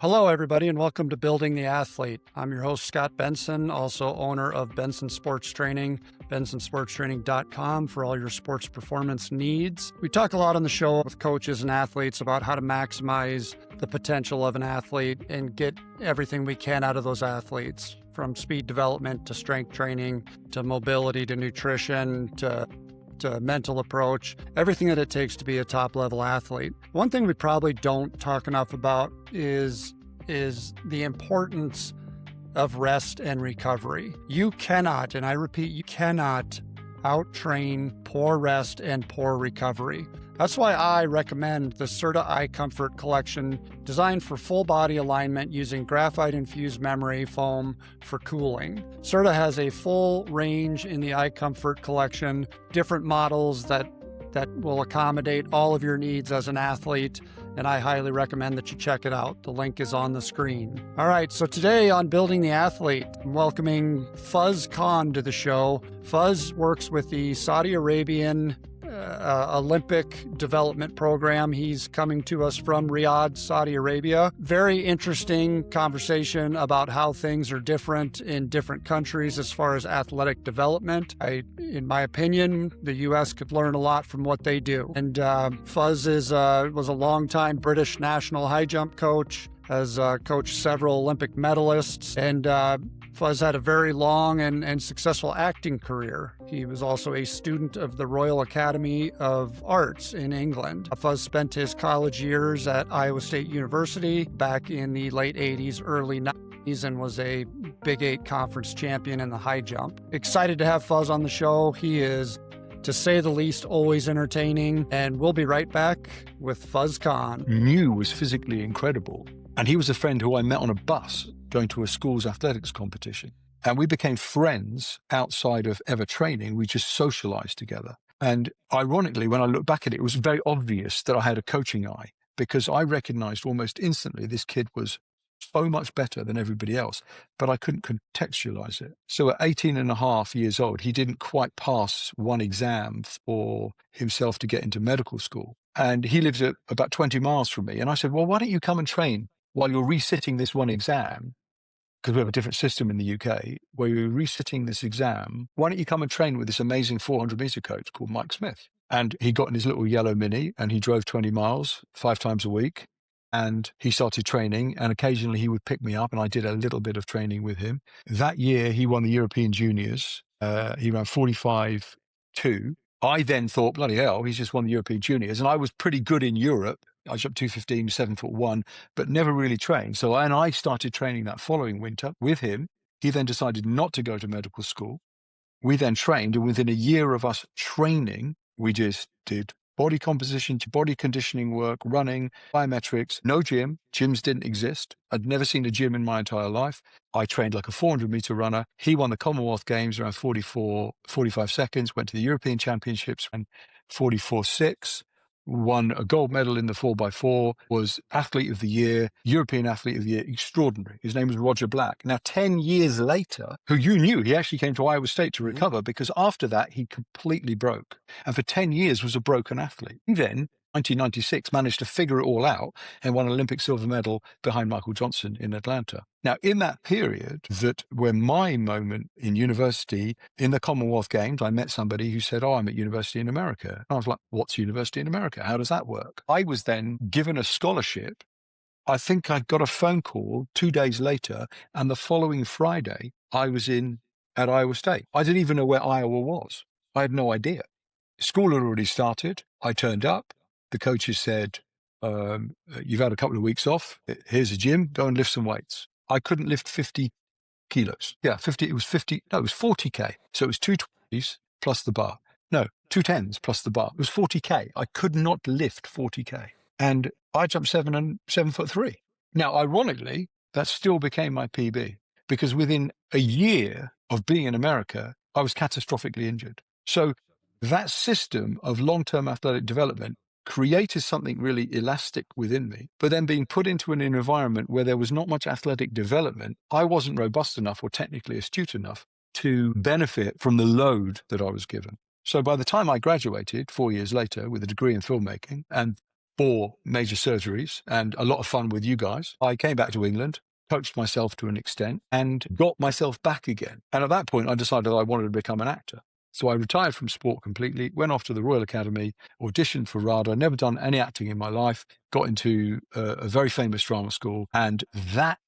Hello, everybody, and welcome to Building the Athlete. I'm your host, Scott Benson, also owner of Benson Sports Training, bensonsportstraining.com for all your sports performance needs. We talk a lot on the show with coaches and athletes about how to maximize the potential of an athlete and get everything we can out of those athletes, from speed development to strength training to mobility to nutrition to mental approach, everything that it takes to be a top-level athlete. One thing we probably don't talk enough about is the importance of rest and recovery. You cannot, and I repeat, you cannot out-train poor rest and poor recovery. That's why I recommend the Certa Eye Comfort collection, designed for full body alignment using graphite-infused memory foam for cooling. Certa has a full range in the Eye Comfort collection, different models that will accommodate all of your needs as an athlete, and I highly recommend that you check it out. The link is on the screen. All right, so today on Building the Athlete, I'm welcoming Fuzz Caan to the show. Fuzz works with the Saudi Arabian Olympic Development Program. He's coming to us from Riyadh, Saudi Arabia. Very interesting conversation about how things are different in different countries as far as athletic development. In my opinion, the U.S. could learn a lot from what they do. And Fuzz was a longtime British national high jump coach, has coached several Olympic medalists, and Fuzz had a very long and successful acting career. He was also a student of the Royal Academy of Arts in England. Fuzz spent his college years at Iowa State University back in the late 80s, early 90s, and was a Big 8 conference champion in the high jump. Excited to have Fuzz on the show. He is, to say the least, always entertaining, and we'll be right back with Fuzz Caan. Knew was physically incredible. And he was a friend who I met on a bus going to a school's athletics competition. And we became friends outside of ever training. We just socialized together. And ironically, when I look back at it, it was very obvious that I had a coaching eye, because I recognized almost instantly this kid was so much better than everybody else, but I couldn't contextualize it. So at 18 and a half years old, he didn't quite pass one exam for himself to get into medical school. And he lives at about 20 miles from me. And I said, well, why don't you come and train while you're resitting this one exam? Because we have a different system in the UK where you're resitting this exam. Why don't you come and train with this amazing 400-meter coach called Mike Smith? And he got in his little yellow Mini and he drove 20 miles 5 times a week. And he started training, and occasionally he would pick me up, and I did a little bit of training with him. That year, he won the European Juniors. He ran 45.2. I then thought, bloody hell, he's just won the European Juniors. And I was pretty good in Europe. I jumped 215, 7'1", but never really trained. So I started training that following winter with him. He then decided not to go to medical school. We then trained, and within a year of us training, we just did body composition to body conditioning work, running, biometrics, no gym. Gyms didn't exist. I'd never seen a gym in my entire life. I trained like a 400-meter runner. He won the Commonwealth Games around 45 seconds, went to the European Championships and 44.6, won a gold medal in the 4x4, was Athlete of the Year, European Athlete of the Year, extraordinary. His name was Roger Black. Now, 10 years later, who you knew, he actually came to Iowa State to recover, because after that, he completely broke. And for 10 years was a broken athlete. He then, 1996, managed to figure it all out and won an Olympic silver medal behind Michael Johnson in Atlanta. Now, in that period, that were my moment in university, in the Commonwealth Games, I met somebody who said, I'm at university in America. And I was like, what's university in America? How does that work? I was then given a scholarship. I think I got a phone call 2 days later, and the following Friday, I was at Iowa State. I didn't even know where Iowa was. I had no idea. School had already started. I turned up. The coaches said, you've had a couple of weeks off. Here's a gym. Go and lift some weights. I couldn't lift 50 kilos. Yeah, 50. It was 50. No, it was 40K. So it was 220s plus the bar. No, 210s plus the bar. It was 40K. I could not lift 40K. And I jumped 7'3". Now, ironically, that still became my PB, because within a year of being in America, I was catastrophically injured. So that system of long-term athletic development created something really elastic within me, but then being put into an environment where there was not much athletic development, I wasn't robust enough or technically astute enough to benefit from the load that I was given. So by the time I graduated 4 years later with a degree in filmmaking and 4 major surgeries and a lot of fun with you guys. I came back to England, coached myself to an extent, and got myself back again. And at that point, I decided I wanted to become an actor. So I retired from sport completely, went off to the Royal Academy, auditioned for Riyadh. I'd never done any acting in my life, got into a very famous drama school, and that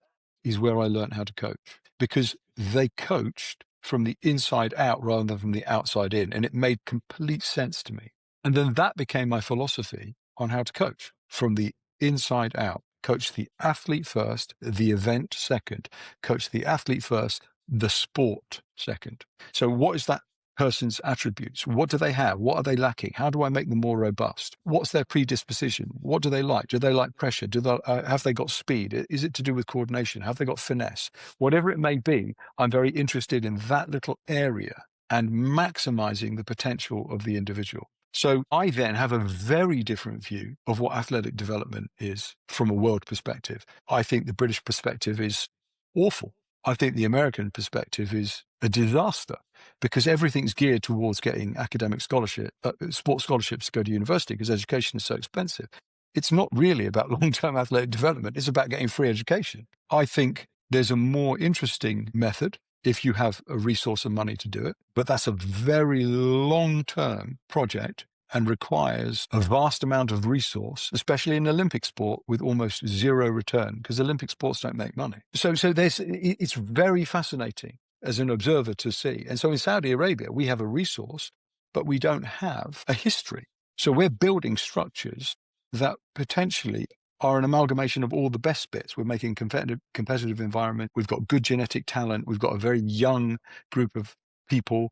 is where I learned how to coach, because they coached from the inside out rather than from the outside in. And it made complete sense to me. And then that became my philosophy on how to coach, from the inside out. Coach the athlete first, the event second. Coach the athlete first, the sport second. So what is that person's attributes? What do they have? What are they lacking? How do I make them more robust? What's their predisposition? What do they like? Do they like pressure? Have they got speed? Is it to do with coordination? Have they got finesse? Whatever it may be, I'm very interested in that little area and maximizing the potential of the individual. So I then have a very different view of what athletic development is from a world perspective. I think the British perspective is awful. I think the American perspective is a disaster, because everything's geared towards getting academic scholarship, sports scholarships to go to university, because education is so expensive. It's not really about long-term athletic development. It's about getting free education. I think there's a more interesting method if you have a resource and money to do it, but that's a very long-term project and requires a vast amount of resource, especially in Olympic sport, with almost zero return, because Olympic sports don't make money. So it's very fascinating as an observer to see. And so in Saudi Arabia, we have a resource, but we don't have a history. So we're building structures that potentially are an amalgamation of all the best bits. We're making competitive environment. We've got good genetic talent. We've got a very young group of people,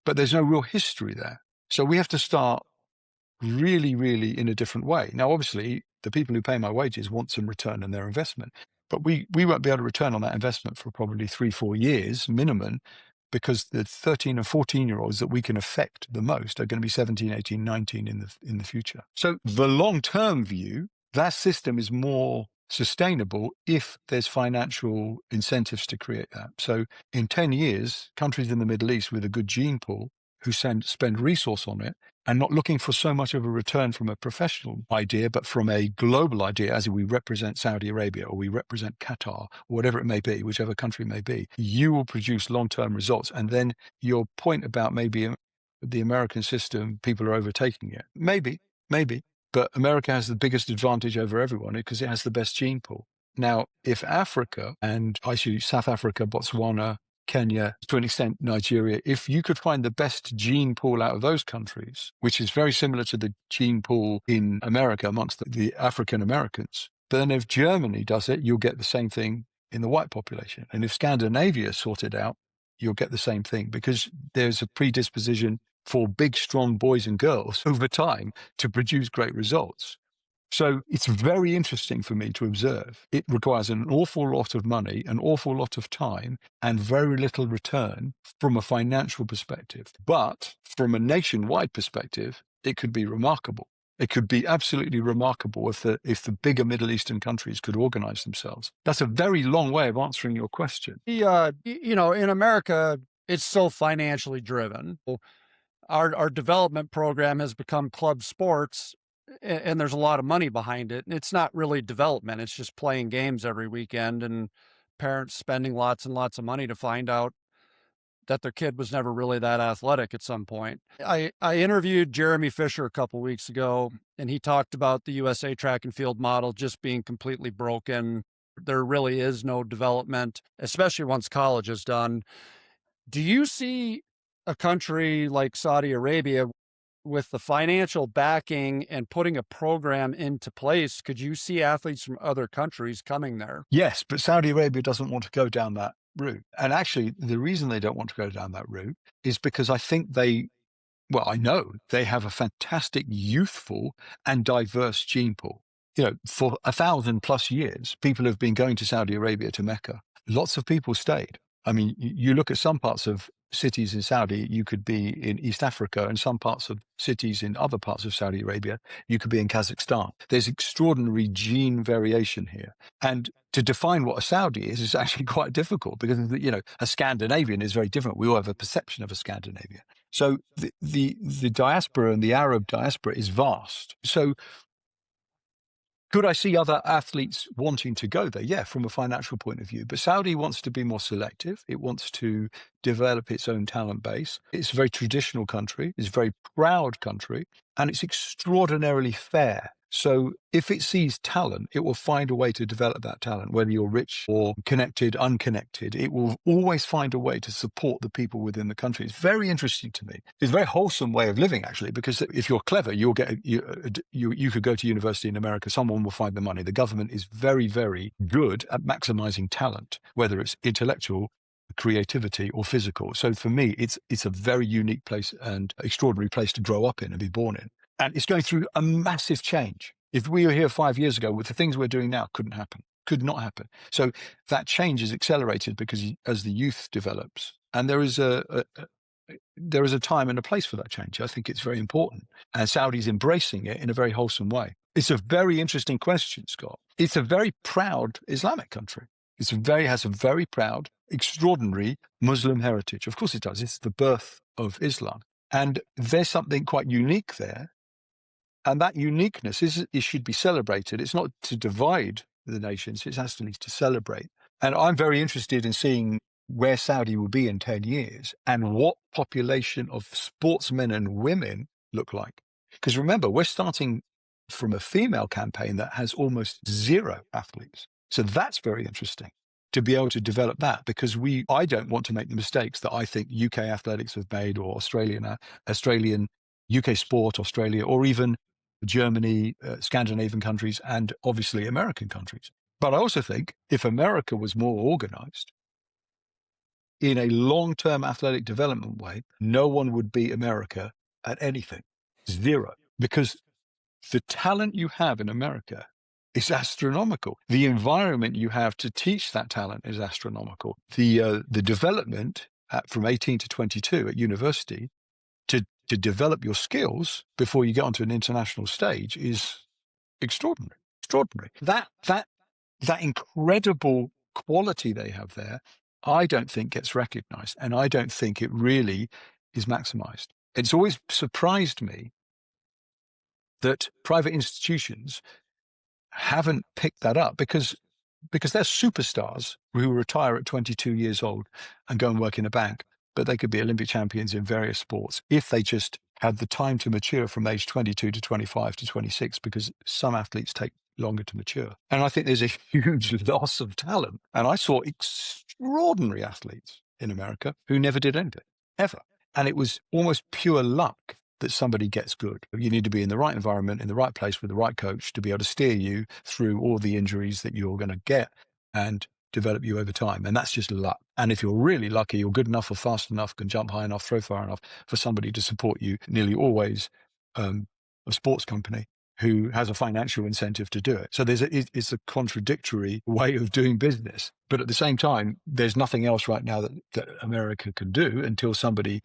but there's no real history there. So we have to start really, really in a different way. Now, obviously, the people who pay my wages want some return on their investment, but we won't be able to return on that investment for probably 3-4 years minimum, because the 13 and 14-year-olds that we can affect the most are going to be 17, 18, 19 in the future. So the long-term view, that system is more sustainable if there's financial incentives to create that. So in 10 years, countries in the Middle East with a good gene pool who spend resource on it and not looking for so much of a return from a professional idea, but from a global idea, as we represent Saudi Arabia or we represent Qatar, or whatever it may be, whichever country it may be, you will produce long-term results. And then your point about maybe the American system, people are overtaking it. Maybe. But America has the biggest advantage over everyone because it has the best gene pool. Now, if Africa, and I should use South Africa, Botswana, Kenya, to an extent Nigeria, if you could find the best gene pool out of those countries, which is very similar to the gene pool in America amongst the African Americans, then if Germany does it, you'll get the same thing in the white population. And if Scandinavia sort it out, you'll get the same thing, because there's a predisposition for big, strong boys and girls over time to produce great results. So it's very interesting for me to observe. It requires an awful lot of money, an awful lot of time, and very little return from a financial perspective. But from a nationwide perspective, it could be remarkable. It could be absolutely remarkable if the bigger Middle Eastern countries could organize themselves. That's a very long way of answering your question. In America, it's so financially driven. Our development program has become club sports, and there's a lot of money behind it. And it's not really development. It's just playing games every weekend and parents spending lots and lots of money to find out that their kid was never really that athletic at some point. I interviewed Jeremy Fisher a couple weeks ago, and he talked about the USA track and field model just being completely broken. There really is no development, especially once college is done. Do you see a country like Saudi Arabia with the financial backing and putting a program into place? Could you see athletes from other countries coming there? Yes, but Saudi Arabia doesn't want to go down that route. And actually, the reason they don't want to go down that route is because I think I know they have a fantastic youthful and diverse gene pool. For 1,000+ years, people have been going to Saudi Arabia, to Mecca. Lots of people stayed. I mean, you look at some parts of cities in Saudi, you could be in East Africa, and some parts of cities in other parts of Saudi Arabia, you could be in Kazakhstan. There's extraordinary gene variation here. And to define what a Saudi is actually quite difficult, because, a Scandinavian is very different. We all have a perception of a Scandinavian. So the diaspora and the Arab diaspora is vast. So Could I see other athletes wanting to go there? Yeah, from a financial point of view. But Saudi wants to be more selective. It wants to develop its own talent base. It's a very traditional country. It's a very proud country. And it's extraordinarily fair. So if it sees talent, it will find a way to develop that talent, whether you're rich or connected, unconnected. It will always find a way to support the people within the country. It's very interesting to me. It's a very wholesome way of living, actually, because if you're clever, you could go to university in America. Someone will find the money. The government is very, very good at maximizing talent, whether it's intellectual, creativity, or physical. So for me, it's a very unique place and extraordinary place to grow up in and be born in. And it's going through a massive change. If we were here 5 years ago, with the things we're doing now, couldn't happen, could not happen. So that change is accelerated because as the youth develops, and there is a time and a place for that change. I think it's very important. And Saudi's embracing it in a very wholesome way. It's a very interesting question, Scott. It's a very proud Islamic country. Has a very proud, extraordinary Muslim heritage. Of course it does. It's the birth of Islam. And there's something quite unique there. And that uniqueness it should be celebrated. It's not to divide the nations, it's actually to celebrate. And I'm very interested in seeing where Saudi will be in 10 years and what population of sportsmen and women look like. Because remember, we're starting from a female campaign that has almost zero athletes. So that's very interesting to be able to develop that, because I don't want to make the mistakes that I think UK athletics have made, or Australian, UK sport, Australia, or even Germany, Scandinavian countries, and obviously American countries. But I also think if America was more organized in a long-term athletic development way, no one would beat America at anything. Zero. Because the talent you have in America is astronomical. The environment you have to teach that talent is astronomical. The development from 18 to 22 at university to develop your skills before you get onto an international stage is extraordinary. Extraordinary. That incredible quality they have there, I don't think gets recognized, and I don't think it really is maximized. It's always surprised me that private institutions haven't picked that up, because they're superstars who retire at 22 years old and go and work in a bank. But they could be Olympic champions in various sports if they just had the time to mature from age 22 to 25 to 26, because some athletes take longer to mature. And I think there's a huge loss of talent. And I saw extraordinary athletes in America who never did anything, ever. And it was almost pure luck that somebody gets good. You need to be in the right environment, in the right place with the right coach to be able to steer you through all the injuries that you're going to get and develop you over time. And that's just luck. And if you're really lucky, you're good enough or fast enough, can jump high enough, throw far enough for somebody to support you, nearly always a sports company who has a financial incentive to do it. So it's a contradictory way of doing business. But at the same time, there's nothing else right now that America can do until somebody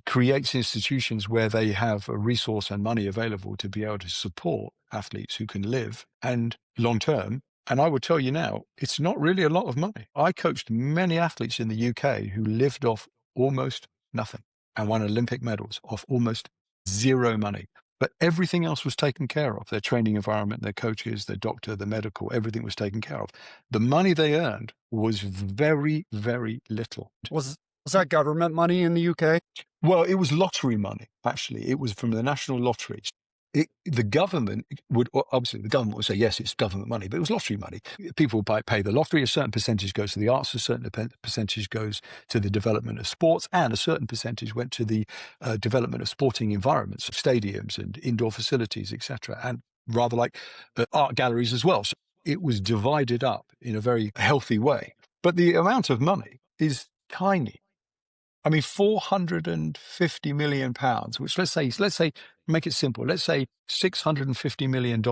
creates institutions where they have a resource and money available to be able to support athletes who can live and long term. And I would tell you now, it's not really a lot of money. I coached many athletes in the UK who lived off almost nothing and won Olympic medals off almost zero money. But everything else was taken care of. Their training environment, their coaches, their doctor, the medical, everything was taken care of. The money they earned was very, very little. Was that government money in the UK? Well, it was lottery money, actually. It was from the national lotteries. The government would say, yes, it's government money, but it was lottery money. People pay the lottery, a certain percentage goes to the arts, a certain percentage goes to the development of sports, and a certain percentage went to the development of sporting environments, stadiums and indoor facilities, etc., and rather like art galleries as well. So it was divided up in a very healthy way. But the amount of money is tiny. I mean, £450 million, which let's say, make it simple. Let's say $650 million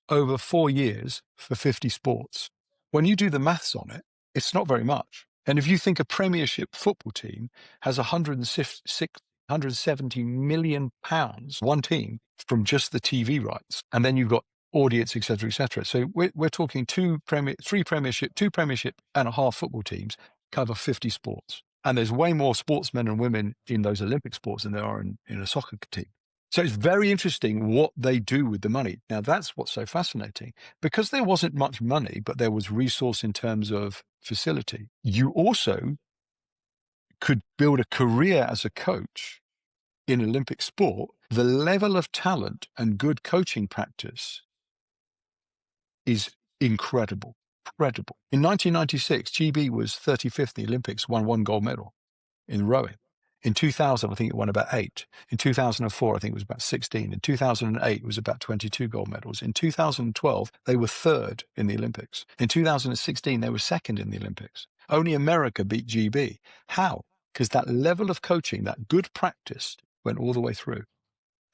over 4 years for 50 sports. When you do the maths on it, it's not very much. And if you think a Premiership football team has £170 million, one team, from just the TV rights, and then you've got audience, et cetera, So we're talking two Premiership and a half football teams cover 50 sports. And there's way more sportsmen and women in those Olympic sports than there are in a soccer team. So it's very interesting what they do with the money. Now, that's what's so fascinating. Because there wasn't much money, but there was resource in terms of facility, you also could build a career as a coach in Olympic sport. The level of talent and good coaching practice is incredible. Incredible. In 1996, GB was 35th in the Olympics, won 1 gold medal in rowing. In 2000, I think it won about 8. In 2004, I think it was about 16. In 2008, it was about 22 gold medals. In 2012, they were 3rd in the Olympics. In 2016, they were 2nd in the Olympics. Only America beat GB. How? Because that level of coaching, that good practice, went all the way through.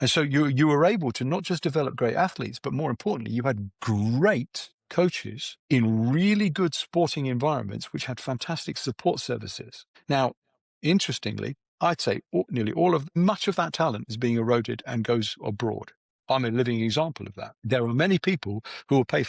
And so you were able to not just develop great athletes, but more importantly, you had great coaches in really good sporting environments, which had fantastic support services. Now, interestingly, I'd say much of that talent is being eroded and goes abroad. I'm a living example of that. There are many people who will pay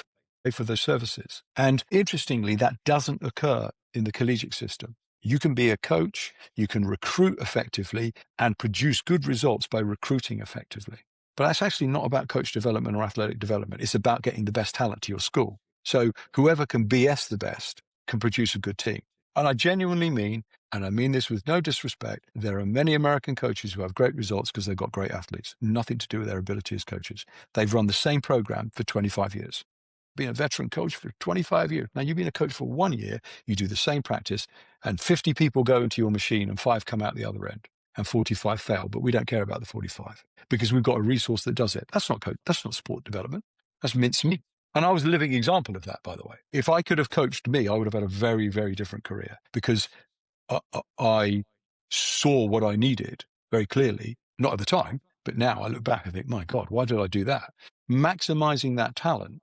for those services. And interestingly, that doesn't occur in the collegiate system. You can be a coach, you can recruit effectively and produce good results by recruiting effectively. But that's actually not about coach development or athletic development. It's about getting the best talent to your school. So whoever can BS the best can produce a good team. And I genuinely mean, and I mean this with no disrespect, there are many American coaches who have great results because they've got great athletes. Nothing to do with their ability as coaches. They've run the same program for 25 years. Been a veteran coach for 25 years. Now, you've been a coach for 1 year, you do the same practice, and 50 people go into your machine and 5 come out the other end, and 45 fail, but we don't care about the 45 because we've got a resource that does it. That's not that's not sport development. That's mince meat. And I was a living example of that, by the way. If I could have coached me, I would have had a very, very different career because I saw what I needed very clearly, not at the time, but now I look back and think, my God, why did I do that? Maximizing that talent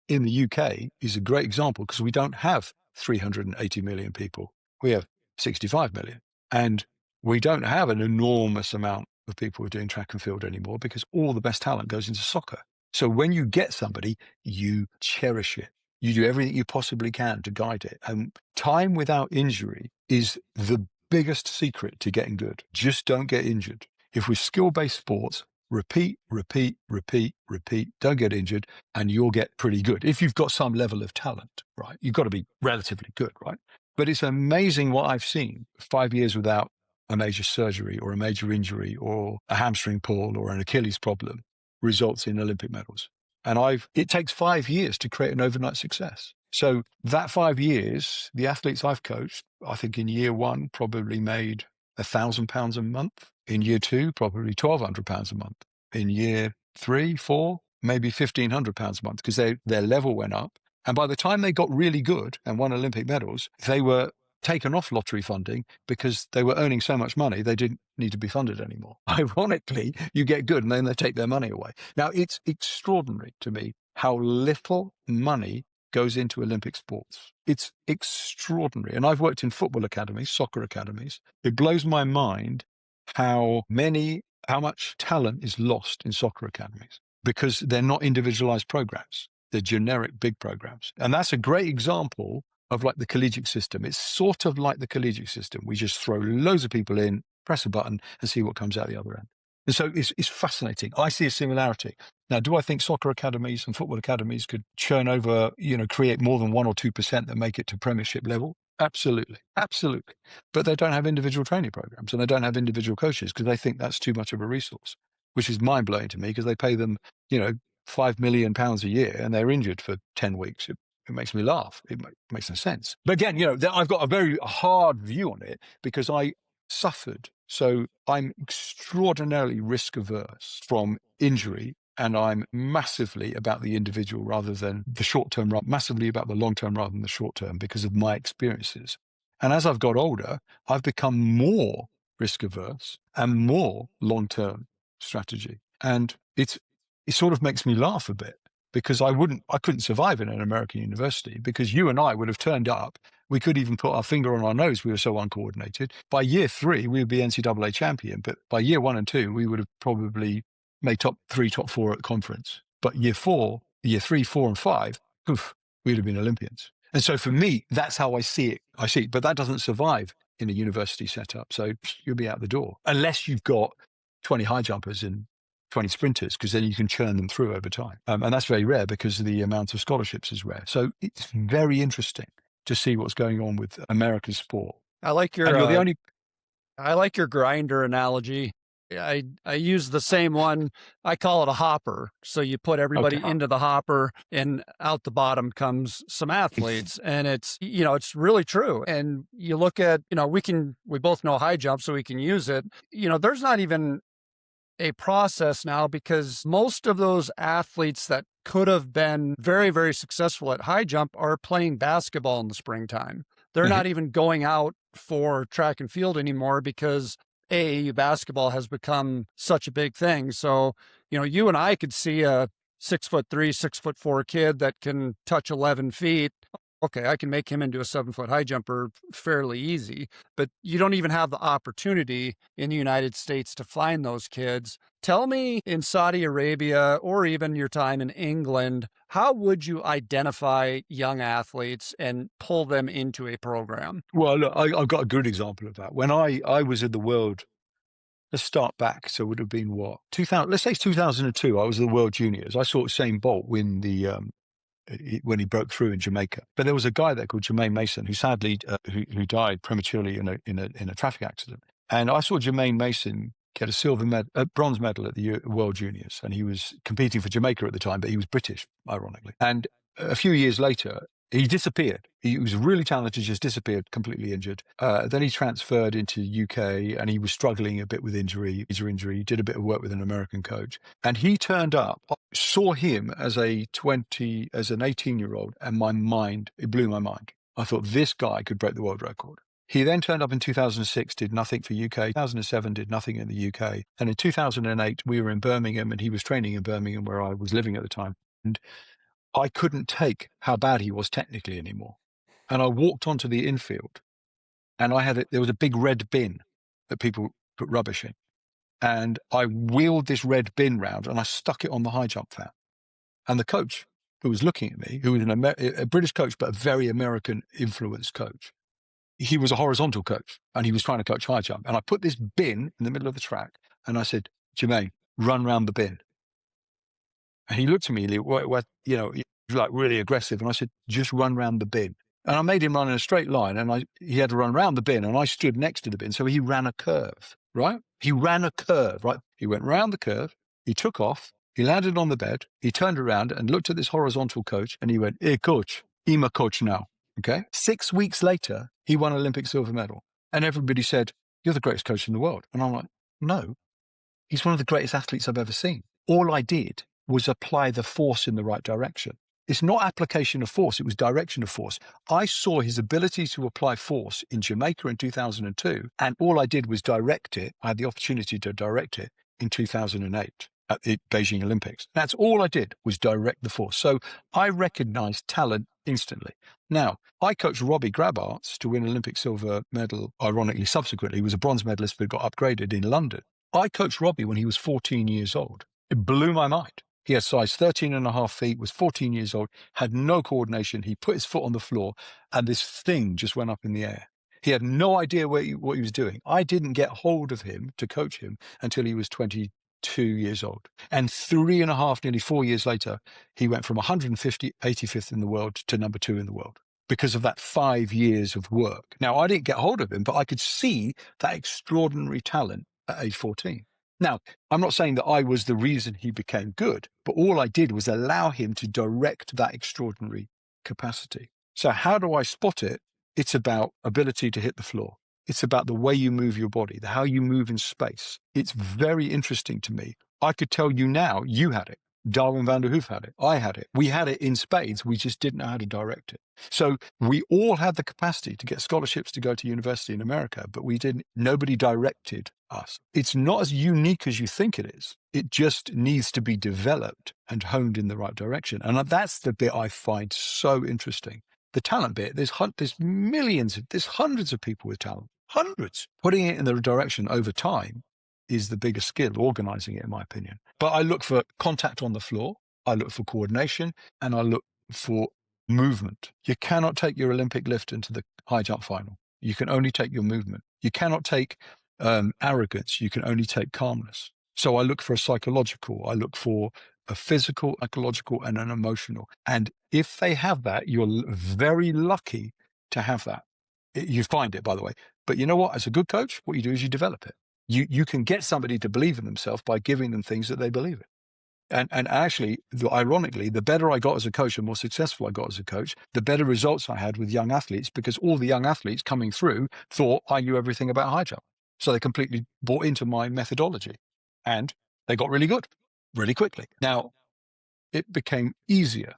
in the UK is a great example because we don't have 380 million people. We have 65 million. And we don't have an enormous amount of people who are doing track and field anymore because all the best talent goes into soccer. So when you get somebody, you cherish it. You do everything you possibly can to guide it. And time without injury is the biggest secret to getting good. Just don't get injured. If we're skill-based sports, repeat, repeat, repeat, repeat, don't get injured, and you'll get pretty good. If you've got some level of talent, right? You've got to be relatively good, right? But it's amazing what I've seen. 5 years without a major surgery or a major injury or a hamstring pull or an Achilles problem results in Olympic medals. And it takes 5 years to create an overnight success. So that 5 years, the athletes I've coached, I think in year 1 probably made £1,000 a month. In year 2, probably £1,200 a month. In year 3, 4, maybe £1,500 a month because their level went up. And by the time they got really good and won Olympic medals, they were taken off lottery funding because they were earning so much money, they didn't need to be funded anymore. Ironically, you get good and then they take their money away. Now, it's extraordinary to me how little money goes into Olympic sports. It's extraordinary. And I've worked in football academies, soccer academies. It blows my mind how much talent is lost in soccer academies because they're not individualized programs. They're generic big programs. And that's a great example of like the collegiate system. It's sort of like the collegiate system. We just throw loads of people in, press a button and see what comes out the other end. And so it's fascinating. I see a similarity. Now, do I think soccer academies and football academies could churn over, create more than 1 or 2% that make it to premiership level? Absolutely. Absolutely. But they don't have individual training programs and they don't have individual coaches because they think that's too much of a resource, which is mind blowing to me because they pay them, £5 million a year and they're injured for 10 weeks. It makes me laugh. It makes no sense. But again, I've got a very hard view on it because I suffered. So I'm extraordinarily risk averse from injury and I'm massively about the individual rather than the short term, massively about the long term rather than the short term because of my experiences. And as I've got older, I've become more risk averse and more long term strategy. And it sort of makes me laugh a bit because I couldn't survive in an American university because you and I would have turned up. We could even put our finger on our nose. We were so uncoordinated. By year 3, we would be NCAA champion. But by year 1 and 2, we would have probably made top 3, top 4 at conference. But year 3, 4, and 5, we'd have been Olympians. And so for me, that's how I see it. But that doesn't survive in a university setup. So you'll be out the door unless you've got 20 high jumpers and 20 sprinters, because then you can churn them through over time. And that's very rare because the amount of scholarships is rare. So it's very interesting to see what's going on with American sport. I like And you're the your only, I like your grinder analogy. I use the same one. I call it a hopper. So you put everybody okay. into the hopper, and out the bottom comes some athletes. And it's really true. And you look at, we both know high jump, so we can use it. There's not even a process now, because most of those athletes that could have been very, very successful at high jump are playing basketball in the springtime. They're not even going out for track and field anymore, because AAU basketball has become such a big thing. So, you and I could see a 6'3", 6'4" kid that can touch 11 feet. Okay, I can make him into a 7-foot high jumper fairly easy, but you don't even have the opportunity in the United States to find those kids. Tell me, in Saudi Arabia, or even your time in England, how would you identify young athletes and pull them into a program? Well, look, I've got a good example of that. When I was in the world, let's start back. So it would have been what? 2000, let's say it's 2002. I was in the World Juniors. I saw Usain Bolt win when he broke through in Jamaica. But there was a guy there called Jermaine Mason, who sadly who died prematurely in a traffic accident. And I saw Jermaine Mason get a bronze medal at the World Juniors, and he was competing for Jamaica at the time, but he was British, ironically. And a few years later, he disappeared. He was really talented, just disappeared, completely injured. Then he transferred into UK, and he was struggling a bit with injury. He did a bit of work with an American coach, and he turned up. I saw him as an 18-year-old, and it blew my mind. I thought this guy could break the world record. He then turned up in 2006, did nothing for UK. 2007, did nothing in the UK. And in 2008, we were in Birmingham, and he was training in Birmingham, where I was living at the time. And I couldn't take how bad he was technically anymore. And I walked onto the infield, and there was a big red bin that people put rubbish in. And I wheeled this red bin round, and I stuck it on the high jump fan. And the coach who was looking at me, who was a British coach, but a very American influenced coach, he was a horizontal coach, and he was trying to coach high jump. And I put this bin in the middle of the track, and I said, Jermaine, run round the bin. And he looked at me, he was like really aggressive. And I said, just run round the bin. And I made him run in a straight line, and he had to run around the bin, and I stood next to the bin. So he ran a curve, right? He ran a curve, right? He went round the curve, he took off, he landed on the bed, he turned around and looked at this horizontal coach, and he went, hey, coach, I'm a coach now. Okay. 6 weeks later, he won Olympic silver medal. And everybody said, you're the greatest coach in the world. And I'm like, no, he's one of the greatest athletes I've ever seen. All I did was apply the force in the right direction. It's not application of force, it was direction of force. I saw his ability to apply force in Jamaica in 2002, and all I did was direct it. I had the opportunity to direct it in 2008 at the Beijing Olympics. That's all I did, was direct the force. So I recognized talent instantly. Now, I coached Robbie Grabarts to win an Olympic silver medal, ironically, subsequently. He was a bronze medalist, but got upgraded in London. I coached Robbie when he was 14 years old. It blew my mind. He had size 13 and a half feet, was 14 years old, had no coordination. He put his foot on the floor, and this thing just went up in the air. He had no idea what he was doing. I didn't get hold of him to coach him until he was 22 years old. And 3.5, nearly 4 years later, he went from 85th in the world to number 2 in the world because of that 5 years of work. Now, I didn't get hold of him, but I could see that extraordinary talent at age 14. Now, I'm not saying that I was the reason he became good, but all I did was allow him to direct that extraordinary capacity. So how do I spot it? It's about ability to hit the floor. It's about the way you move your body, how you move in space. It's very interesting to me. I could tell you now, you had it. Darwin van der Hoof had it. I had it. We had it in spades. We just didn't know how to direct it. So we all had the capacity to get scholarships to go to university in America, but nobody directed us. It's not as unique as you think it is. It just needs to be developed and honed in the right direction. And that's the bit I find so interesting. The talent bit, there's hundreds of people with talent. Hundreds. Putting it in the direction over time is the biggest skill, organizing it, in my opinion. But I look for contact on the floor, I look for coordination, and I look for movement. You cannot take your Olympic lift into the high jump final. You can only take your movement. You cannot take arrogance. You can only take calmness. So I look for a psychological, I look for a physical, ecological, and an emotional. And if they have that, you're very lucky to have that. You find it, by the way. But you know what? As a good coach, what you do is you develop it. You can get somebody to believe in themselves by giving them things that they believe in. And actually, ironically, the better I got as a coach, the more successful I got as a coach, the better results I had with young athletes, because all the young athletes coming through thought I knew everything about high jump. So they completely bought into my methodology and they got really good really quickly. Now, it became easier.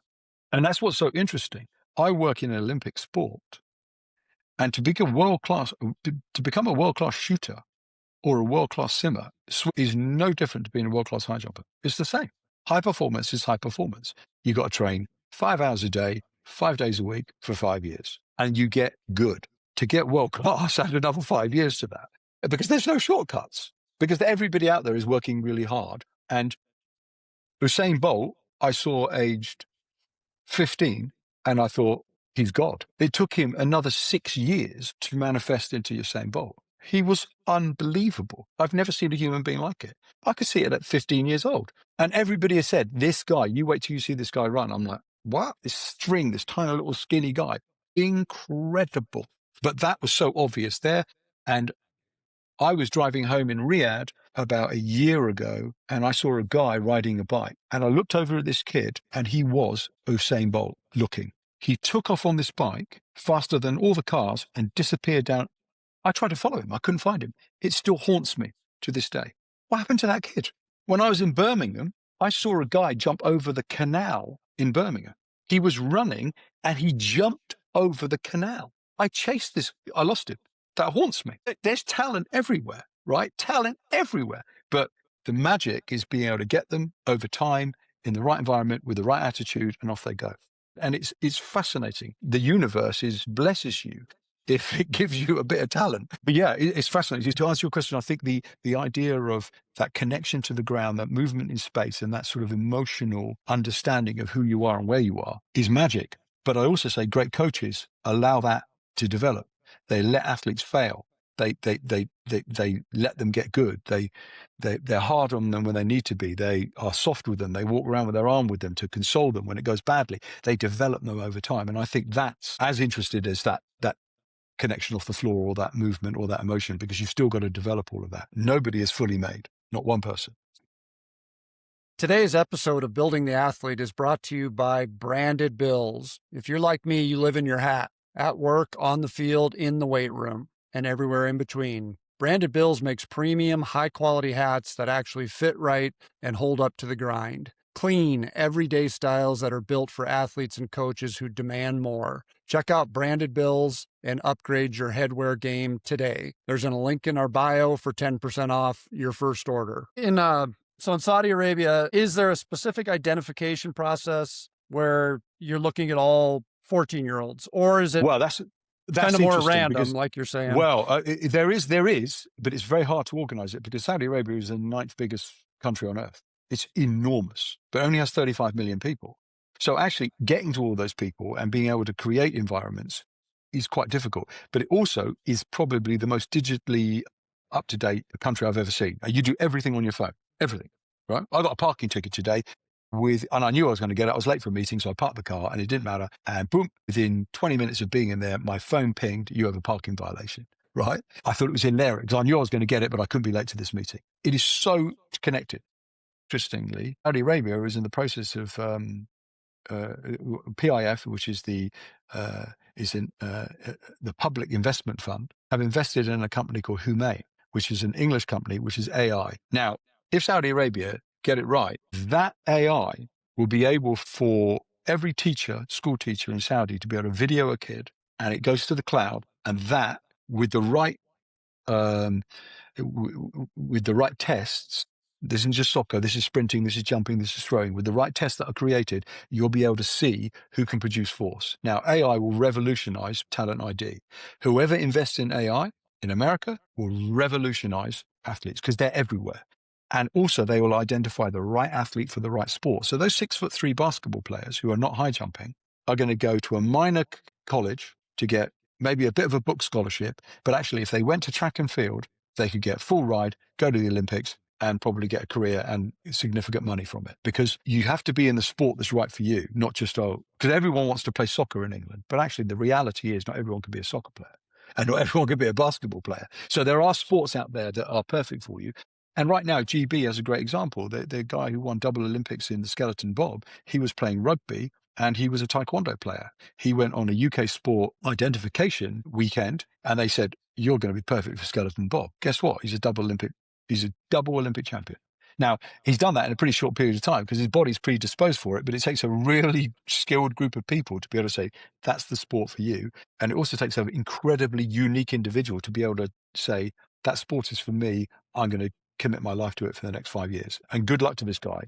And that's what's so interesting. I work in an Olympic sport, and to become a world-class shooter or a world-class swimmer is no different to being a world-class high jumper. It's the same. High performance is high performance. You got to train 5 hours a day, 5 days a week for 5 years, and you get good. To get world-class, add another 5 years to that, because there's no shortcuts, because everybody out there is working really hard. And Usain Bolt, I saw aged 15, and I thought, he's God. It took him another 6 years to manifest into Usain Bolt. He was unbelievable. I've never seen a human being like it. I could see it at 15 years old. And everybody has said, this guy, you wait till you see this guy run. I'm like, what? This tiny little skinny guy. Incredible. But that was so obvious there. And I was driving home in Riyadh about a year ago, and I saw a guy riding a bike. And I looked over at this kid, and he was Usain Bolt looking. He took off on this bike faster than all the cars and disappeared down. I tried to follow him. I couldn't find him. It still haunts me to this day. What happened to that kid? When I was in Birmingham, I saw a guy jump over the canal in Birmingham. He was running and he jumped over the canal. I chased this. I lost him. That haunts me. There's talent everywhere, right? Talent everywhere. But the magic is being able to get them over time in the right environment with the right attitude, and off they go. And it's fascinating. The universe blesses you if it gives you a bit of talent. But yeah, it's fascinating. To answer your question, I think the idea of that connection to the ground, that movement in space, and that sort of emotional understanding of who you are and where you are is magic. But I also say great coaches allow that to develop. They let athletes fail. They let them get good. They're hard on them when they need to be. They are soft with them. They walk around with their arm with them to console them when it goes badly. They develop them over time. And I think that's as interested as that connection off the floor or that movement or that emotion, because you've still got to develop all of that. Nobody is fully made, not one person. Today's episode of Building the Athlete is brought to you by Branded Bills. If you're like me, you live in your hat, at work, on the field, in the weight room, and everywhere in between. Branded Bills makes premium, high-quality hats that actually fit right and hold up to the grind. Clean, everyday styles that are built for athletes and coaches who demand more. Check out Branded Bills and upgrade your headwear game today. There's a link in our bio for 10% off your first order. So in Saudi Arabia, is there a specific identification process where you're looking at all 14-year-olds, or is it that's kind of more random, because, like you're saying? Well, there is, but it's very hard to organize it, because Saudi Arabia is the 9th biggest country on earth. It's enormous, but only has 35 million people. So actually getting to all those people and being able to create environments is quite difficult. But it also is probably the most digitally up-to-date country I've ever seen. You do everything on your phone, everything, right? I got a parking ticket today and I knew I was going to get it. I was late for a meeting, so I parked the car and it didn't matter. And boom, within 20 minutes of being in there, my phone pinged, you have a parking violation, right? I thought it was hilarious because I knew I was going to get it, but I couldn't be late to this meeting. It is so connected. Interestingly, Saudi Arabia is in the process of PIF, which is the Public Investment Fund, have invested in a company called Humane, which is an English company, which is AI. Now, if Saudi Arabia get it right, that AI will be able for every school teacher in Saudi to be able to video a kid, and it goes to the cloud, and that with the right tests. This isn't just soccer, this is sprinting, this is jumping, this is throwing. With the right tests that are created, you'll be able to see who can produce force. Now, AI will revolutionize talent ID. Whoever invests in AI in America will revolutionize athletes because they're everywhere. And also they will identify the right athlete for the right sport. So those 6'3" basketball players who are not high jumping are going to go to a minor college to get maybe a bit of a book scholarship. But actually, if they went to track and field, they could get full ride, go to the Olympics, and probably get a career and significant money from it, because you have to be in the sport that's right for you, not just, because everyone wants to play soccer in England. But actually, the reality is not everyone can be a soccer player and not everyone can be a basketball player. So there are sports out there that are perfect for you. And right now, GB has a great example. The guy who won double Olympics in the skeleton bob, he was playing rugby and he was a taekwondo player. He went on a UK sport identification weekend and they said, you're going to be perfect for skeleton bob. Guess what? He's a double Olympic champion. Now, he's done that in a pretty short period of time because his body's predisposed for it, but it takes a really skilled group of people to be able to say, that's the sport for you. And it also takes an incredibly unique individual to be able to say, that sport is for me. I'm going to commit my life to it for the next 5 years. And good luck to this guy.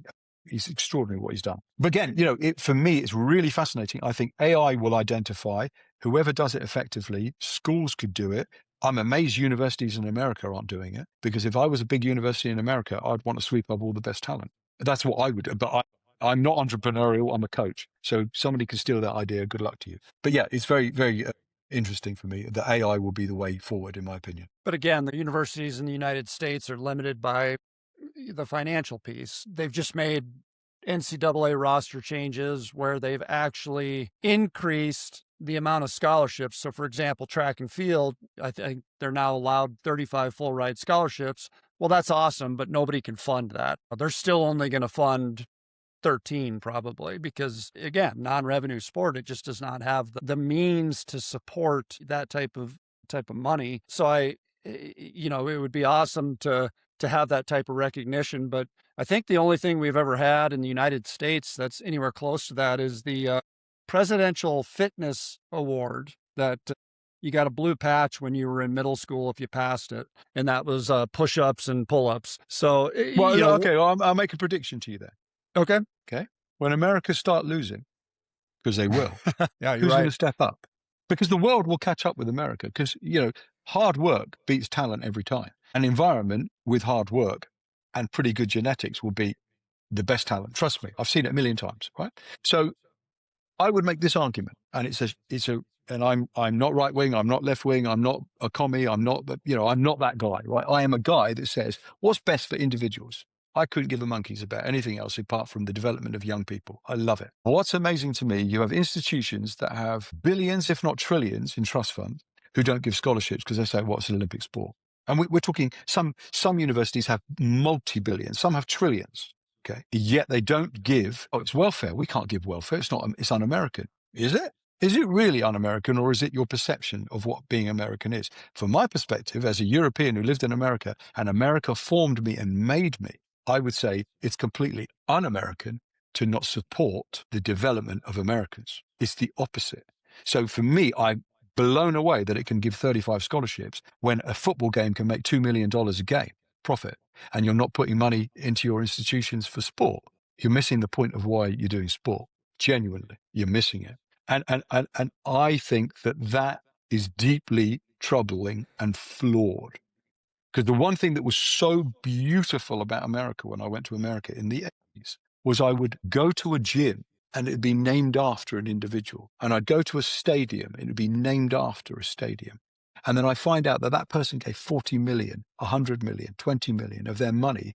He's extraordinary what he's done. But again, for me, it's really fascinating. I think AI will identify whoever does it effectively. Schools could do it. I'm amazed universities in America aren't doing it, because if I was a big university in America, I'd want to sweep up all the best talent. That's what I would do. But I'm not entrepreneurial. I'm a coach. So somebody can steal that idea. Good luck to you. But yeah, it's very, very interesting for me that AI will be the way forward, in my opinion. But again, the universities in the United States are limited by the financial piece. They've just made NCAA roster changes where they've actually increased the amount of scholarships. So for example, track and field, I think they're now allowed 35 full ride scholarships. Well, that's awesome, but nobody can fund that. They're still only going to fund 13 probably, because again, non-revenue sport, it just does not have the means to support that type of money. So it would be awesome to have that type of recognition. But I think the only thing we've ever had in the United States that's anywhere close to that is the Presidential Fitness Award that you got a blue patch when you were in middle school if you passed it. And that was push-ups and pull-ups. So, okay, I'll make a prediction to you there. Okay. When America start losing, because they will, yeah, you're who's right. going to step up? Because the world will catch up with America, because, hard work beats talent every time. An environment with hard work and pretty good genetics will beat the best talent. Trust me, I've seen it a million times, right? So I would make this argument, and and I'm not right wing, I'm not left wing, I'm not a commie, I'm not that guy, right? I am a guy that says what's best for individuals. I couldn't give a monkeys about anything else apart from the development of young people. I love it. What's amazing to me, you have institutions that have billions, if not trillions, in trust funds who don't give scholarships because they say, well, it's an Olympic sport. And we're talking, some universities have multi-billions, some have trillions, okay? Yet they don't give, it's welfare. We can't give welfare. It's un-American. Is it? Is it really un-American, or is it your perception of what being American is? From my perspective, as a European who lived in America, and America formed me and made me, I would say it's completely un-American to not support the development of Americans. It's the opposite. So for me, I'm blown away that it can give 35 scholarships when a football game can make $2 million a game profit, and you're not putting money into your institutions for sport. You're missing the point of why you're doing sport. Genuinely, you're missing it. And I think that is deeply troubling and flawed. Because the one thing that was so beautiful about America when I went to America in the 80s was I would go to a gym and it'd be named after an individual. And I'd go to a stadium, and it'd be named after a stadium. And then I find out that person gave 40 million, 100 million, 20 million of their money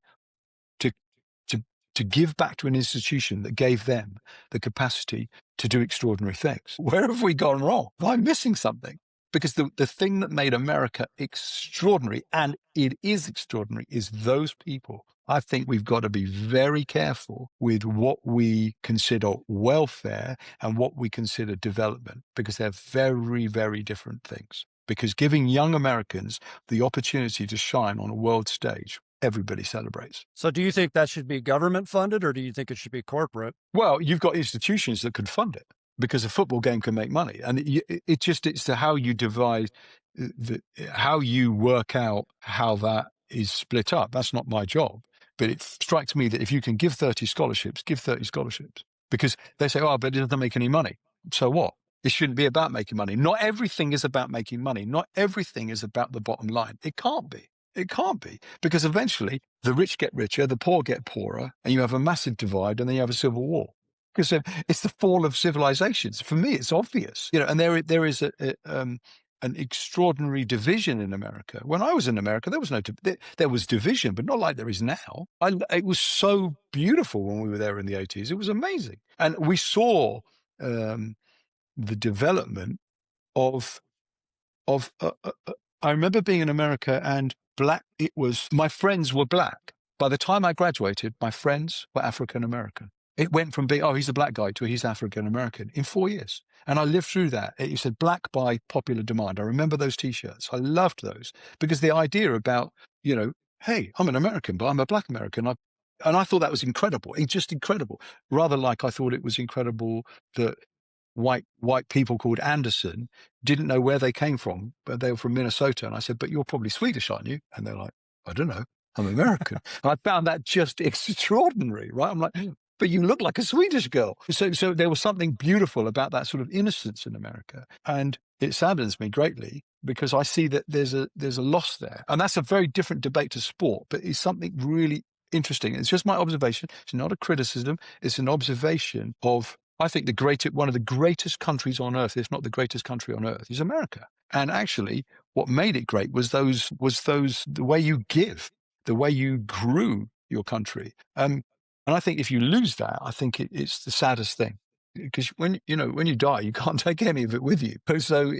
to give back to an institution that gave them the capacity to do extraordinary things. Where have we gone wrong? I'm missing something. Because the thing that made America extraordinary, and it is extraordinary, is those people. I think we've got to be very careful with what we consider welfare and what we consider development, because they're very, very different things. Because giving young Americans the opportunity to shine on a world stage, everybody celebrates. So do you think that should be government funded, or do you think it should be corporate? Well, you've got institutions that could fund it, because a football game can make money. And it's to how you divide, how you work out how that is split up. That's not my job. But it strikes me that if you can give 30 scholarships, give 30 scholarships. Because they say, oh, but it doesn't make any money. So what? It shouldn't be about making money. Not everything is about making money. Not everything is about the bottom line. It can't be. It can't be, because eventually the rich get richer, the poor get poorer, and you have a massive divide, and then you have a civil war. Because it's the fall of civilizations. For me, it's obvious, and there is an extraordinary division in America. When I was in America, there was there was division, but not like there is now. It was so beautiful when we were there in the 80s. It was amazing. And we saw the development of I remember being in America and my friends were black. By the time I graduated, my friends were African American. It went from being, oh, he's a black guy to he's African American in 4 years. And I lived through that. It said black by popular demand. I remember those T-shirts. I loved those because the idea about, hey, I'm an American, but I'm a black American. And I thought that was incredible. It's just incredible. Rather like I thought it was incredible that white people called Anderson didn't know where they came from, but they were from Minnesota. And I said, but you're probably Swedish, aren't you? And they're like, I don't know. I'm American. And I found that just extraordinary, right? I'm like, but you look like a Swedish girl. So there was something beautiful about that sort of innocence in America. And it saddens me greatly because I see that there's a loss there. And that's a very different debate to sport, but it's something really interesting. It's just my observation. It's not a criticism. It's an observation of, I think, one of the greatest countries on earth, if not the greatest country on earth, is America. And actually, what made it great was the way you give, the way you grew your country. And I think if you lose that, I think it's the saddest thing, because when you die, you can't take any of it with you. So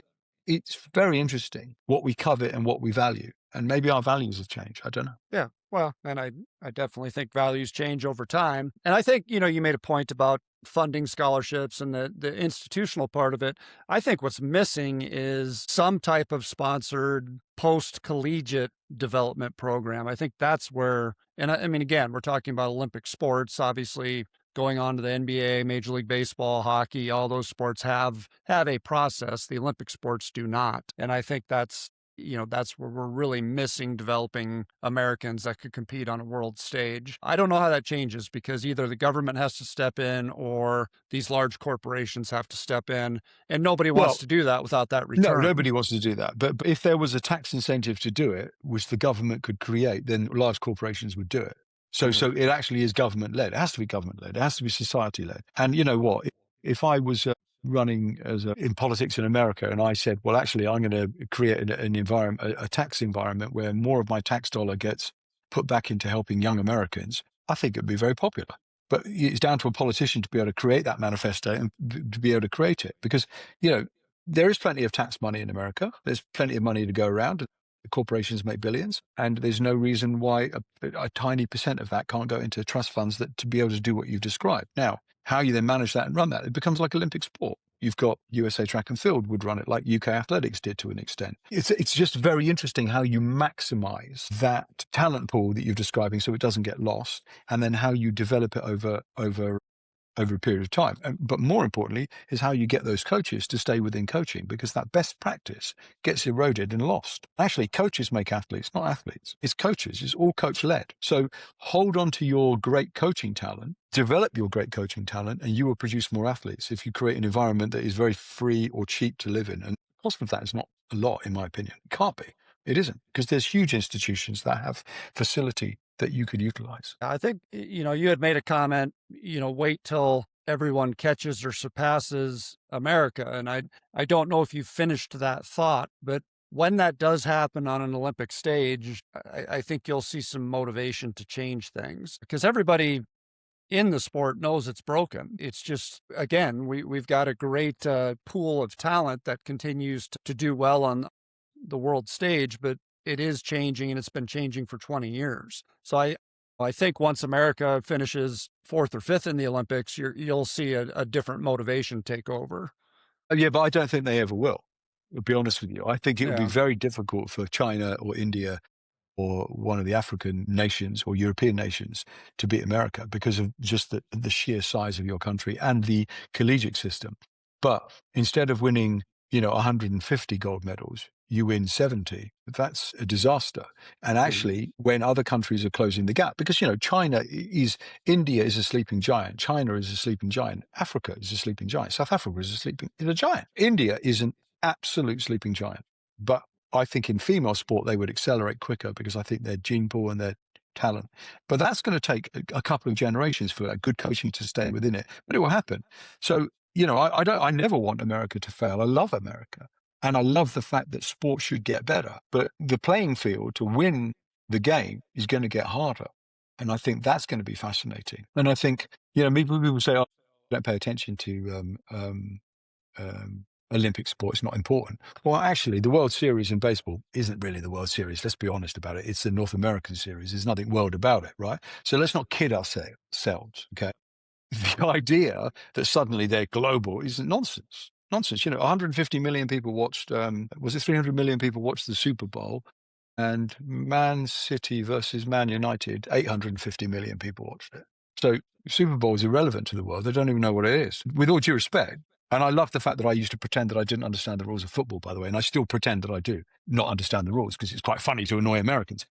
it's very interesting what we covet and what we value. And maybe our values have changed. I don't know. Yeah. Well, and I definitely think values change over time. And I think, you made a point about funding scholarships and the institutional part of it. I think what's missing is some type of sponsored post-collegiate development program. I think that's where, and I mean, again, we're talking about Olympic sports, obviously going on to the NBA, Major League Baseball, hockey, all those sports have a process. The Olympic sports do not. And I think that's where we're really missing developing Americans that could compete on a world stage. I don't know how that changes because either the government has to step in or these large corporations have to step in, and nobody wants to do that without that return. No, nobody wants to do that. But if there was a tax incentive to do it, which the government could create, then large corporations would do it. So it actually is government-led. It has to be government-led. It has to be society-led. And you know what? If I was running in politics in America, and I said, well, actually, I'm going to create an environment, a tax environment where more of my tax dollar gets put back into helping young Americans, I think it'd be very popular. But it's down to a politician to be able to create that manifesto and to be able to create it. Because, there is plenty of tax money in America. There's plenty of money to go around. The corporations make billions, and there's no reason why a tiny percent of that can't go into trust funds to be able to do what you've described. Now, how you then manage that and run that, it becomes like Olympic sport. You've got USA Track and Field would run it like UK Athletics did to an extent. It's just very interesting how you maximize that talent pool that you're describing so it doesn't get lost, and then how you develop it over a period of time. But more importantly is how you get those coaches to stay within coaching, because that best practice gets eroded and lost. Actually, coaches make athletes, not athletes. It's coaches. It's all coach-led. So hold on to your great coaching talent, develop your great coaching talent, and you will produce more athletes if you create an environment that is very free or cheap to live in. And the cost of that is not a lot, in my opinion. It can't be. It isn't, because there's huge institutions that have facility that you could utilize. I think, you had made a comment, wait till everyone catches or surpasses America. And I don't know if you finished that thought, but when that does happen on an Olympic stage, I think you'll see some motivation to change things, because everybody in the sport knows it's broken. It's just, again, we've got a great pool of talent that continues to do well on the world stage, but it is changing, and it's been changing for 20 years. So I think once America finishes 4th or 5th in the Olympics, you'll see a different motivation take over. Yeah, but I don't think they ever will. To be honest with you, I think it would be very difficult for China or India or one of the African nations or European nations to beat America because of just the sheer size of your country and the collegiate system. But instead of winning, 150 gold medals, you win 70. That's a disaster. And actually, when other countries are closing the gap, because, India is a sleeping giant. China is a sleeping giant. Africa is a sleeping giant. South Africa is a giant. India is an absolute sleeping giant. But I think in female sport, they would accelerate quicker because I think their gene pool and their talent. But that's going to take a couple of generations for that good coaching to stay within it. But it will happen. So, I never want America to fail. I love America. And I love the fact that sports should get better, but the playing field to win the game is going to get harder. And I think that's going to be fascinating. And I think, maybe people say, oh, I don't pay attention to Olympic sport. It's not important. Well, actually, the World Series in baseball isn't really the World Series. Let's be honest about it. It's the North American Series. There's nothing world about it, right? So let's not kid ourselves, okay? The idea that suddenly they're global is nonsense. Nonsense. 150 million people watched, was it 300 million people watched the Super Bowl? And Man City versus Man United, 850 million people watched it. So Super Bowl is irrelevant to the world. They don't even know what it is, with all due respect. And I love the fact that I used to pretend that I didn't understand the rules of football, by the way. And I still pretend that I do not understand the rules because it's quite funny to annoy Americans.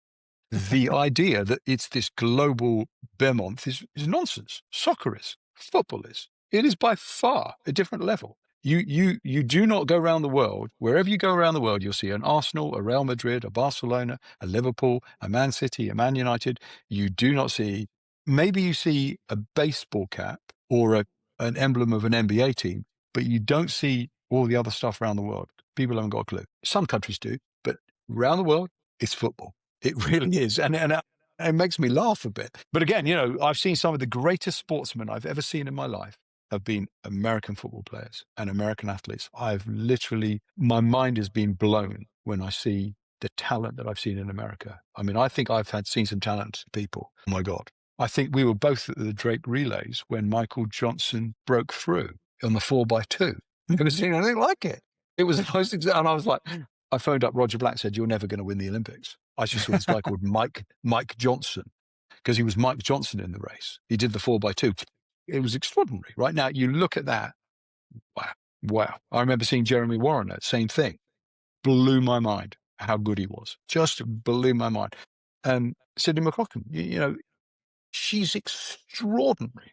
The idea that it's this global behemoth is nonsense. Soccer is. Football is. It is by far a different level. You do not go around the world. Wherever you go around the world, you'll see an Arsenal, a Real Madrid, a Barcelona, a Liverpool, a Man City, a Man United. You do not see, maybe you see a baseball cap or an emblem of an NBA team, but you don't see all the other stuff around the world. People haven't got a clue. Some countries do, but around the world, it's football. It really is. And it makes me laugh a bit. But again, I've seen some of the greatest sportsmen I've ever seen in my life have been American football players and American athletes. My mind has been blown when I see the talent that I've seen in America. I mean, I think I've seen some talented people. Oh my God. I think we were both at the Drake relays when Michael Johnson broke through on the 4x2. Never seen anything like it. It was the most, and I was like, I phoned up Roger Black, said, "You're never going to win the Olympics." I just saw this guy called Mike Johnson, because he was Mike Johnson in the race. He did the 4x2. It was extraordinary. Right now, you look at that. Wow. I remember seeing Jeremy Warner, same thing. Blew my mind how good he was. Just blew my mind. Sydney McLaughlin, she's extraordinary.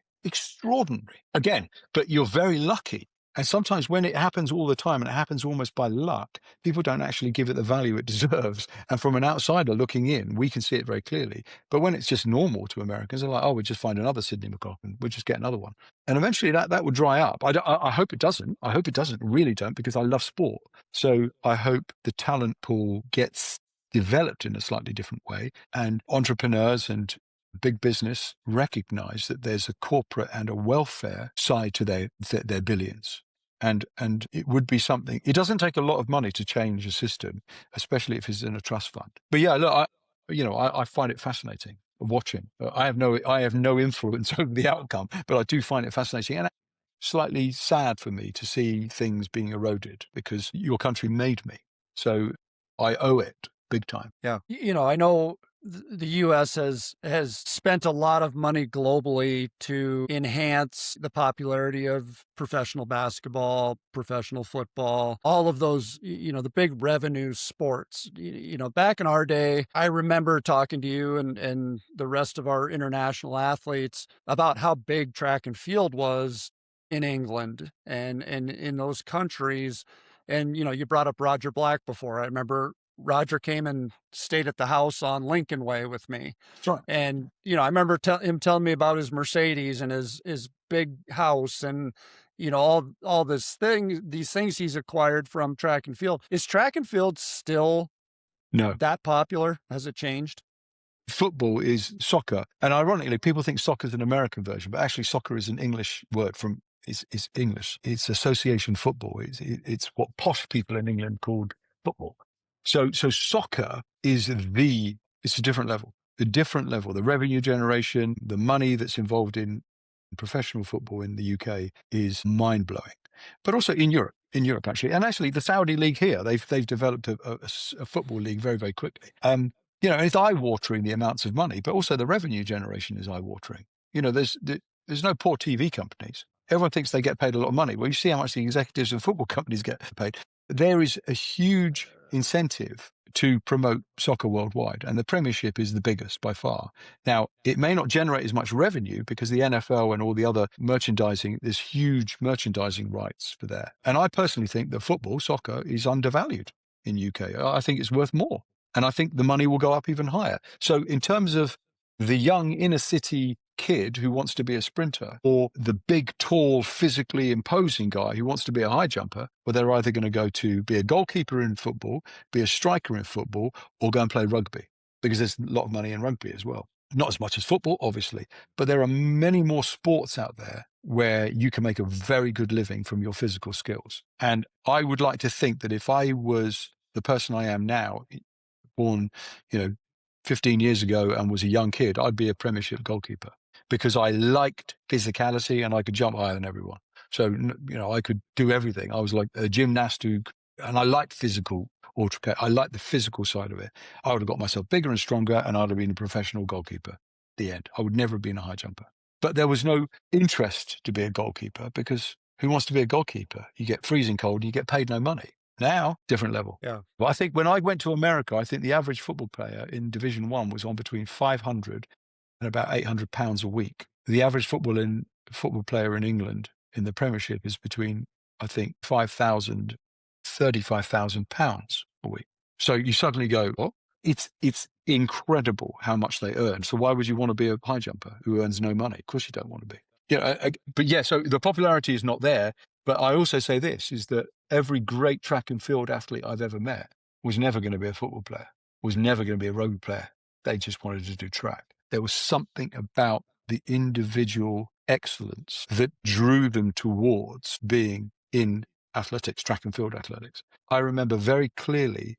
Again, but you're very lucky. And sometimes when it happens all the time and it happens almost by luck, people don't actually give it the value it deserves. And from an outsider looking in, we can see it very clearly. But when it's just normal to Americans, they're like, oh, we'll just find another Sydney McLaughlin. We'll just get another one. And eventually that will dry up. I hope it doesn't. I hope it doesn't. Really don't, because I love sport. So I hope the talent pool gets developed in a slightly different way, and entrepreneurs and big business recognize that there's a corporate and a welfare side to their billions. And it would be something. It doesn't take a lot of money to change a system, especially if it's in a trust fund. But yeah, look, I find it fascinating watching. I have no influence over the outcome, but I do find it fascinating and slightly sad for me to see things being eroded, because your country made me. So I owe it big time. Yeah. I know the U.S. has spent a lot of money globally to enhance the popularity of professional basketball, professional football, all of those, the big revenue sports. Back in our day, I remember talking to you and the rest of our international athletes about how big track and field was in England and in those countries. And, you brought up Roger Black before. I remember Roger came and stayed at the house on Lincoln Way with me. Sure. And, I remember him telling me about his Mercedes and his big house and, all these things he's acquired from track and field. Is track and field still that popular? Has it changed? Football is soccer. And ironically, people think soccer is an American version, but actually soccer is an English word it's English. It's association football. It's what posh people in England called football. So soccer is it's a different level. The revenue generation, the money that's involved in professional football in the UK is mind blowing, but also in Europe actually. And actually the Saudi league here, they've developed a football league very, very quickly. It's eye watering, the amounts of money, but also the revenue generation is eye watering. There's no poor TV companies. Everyone thinks they get paid a lot of money. Well, you see how much the executives of football companies get paid. There is a huge incentive to promote soccer worldwide, and the Premiership is the biggest by far. Now, it may not generate as much revenue because the NFL and all the other merchandising, there's huge merchandising rights for there. And I personally think that soccer is undervalued in UK. I think it's worth more, and I think the money will go up even higher. So in terms of the young inner city kid who wants to be a sprinter or the big, tall, physically imposing guy who wants to be a high jumper, well, they're either going to go to be a goalkeeper in football, be a striker in football, or go and play rugby, because there's a lot of money in rugby as well. Not as much as football, obviously, but there are many more sports out there where you can make a very good living from your physical skills. And I would like to think that if I was the person I am now, born, 15 years ago and was a young kid, I'd be a Premiership goalkeeper because I liked physicality and I could jump higher than everyone. So, I could do everything. I was like a gymnast and I liked physical altercation. I liked the physical side of it. I would have got myself bigger and stronger and I'd have been a professional goalkeeper. The end. I would never have been a high jumper. But there was no interest to be a goalkeeper because who wants to be a goalkeeper? You get freezing cold and you get paid no money. Now, different level. Yeah. Well, I think when I went to America, I think the average football player in Division 1 was on between 500 and about £800 a week. The average football player in England in the Premiership is between, I think, £5,000, £35,000 a week. So you suddenly go, oh, it's incredible how much they earn. So why would you want to be a high jumper who earns no money? Of course you don't want to be. But yeah, so the popularity is not there. But I also say this, is that every great track and field athlete I've ever met was never going to be a football player, was never going to be a rugby player. They just wanted to do track. There was something about the individual excellence that drew them towards being in athletics, track and field athletics. I remember very clearly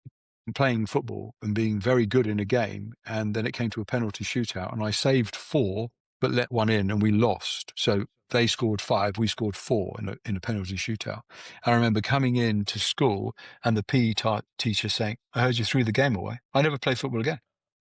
playing football and being very good in a game, and then it came to a penalty shootout, and I saved 4, but let one in, and we lost. So they scored 5, we scored 4 in a penalty shootout. I remember coming in to school and the PE teacher saying, I heard you threw the game away. I never played football again.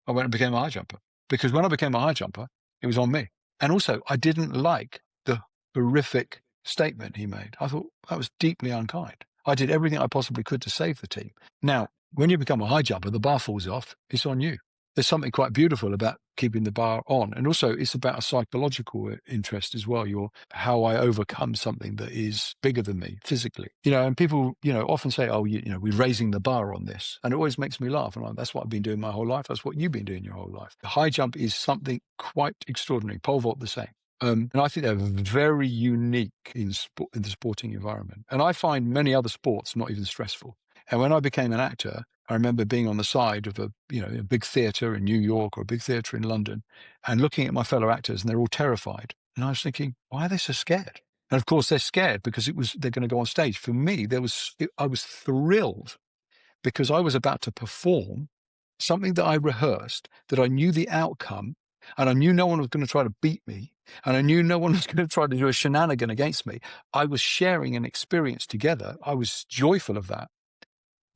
I went and became a high jumper. Because when I became a high jumper, it was on me. And also, I didn't like the horrific statement he made. I thought that was deeply unkind. I did everything I possibly could to save the team. Now, when you become a high jumper, the bar falls off. It's on you. There's something quite beautiful about keeping the bar on. And also it's about a psychological interest as well. How I overcome something that is bigger than me physically, and people, often say, oh, we're raising the bar on this. And it always makes me laugh. And that's what I've been doing my whole life. That's what you've been doing your whole life. The high jump is something quite extraordinary. Pole vault the same. And I think they're very unique in the sporting environment. And I find many other sports not even stressful. And when I became an actor, I remember being on the side of a big theatre in New York or a big theatre in London and looking at my fellow actors, and they're all terrified. And I was thinking, why are they so scared? And of course, they're scared because they're going to go on stage. For me, I was thrilled because I was about to perform something that I rehearsed, that I knew the outcome, and I knew no one was going to try to beat me, and I knew no one was going to try to do a shenanigan against me. I was sharing an experience together. I was joyful of that,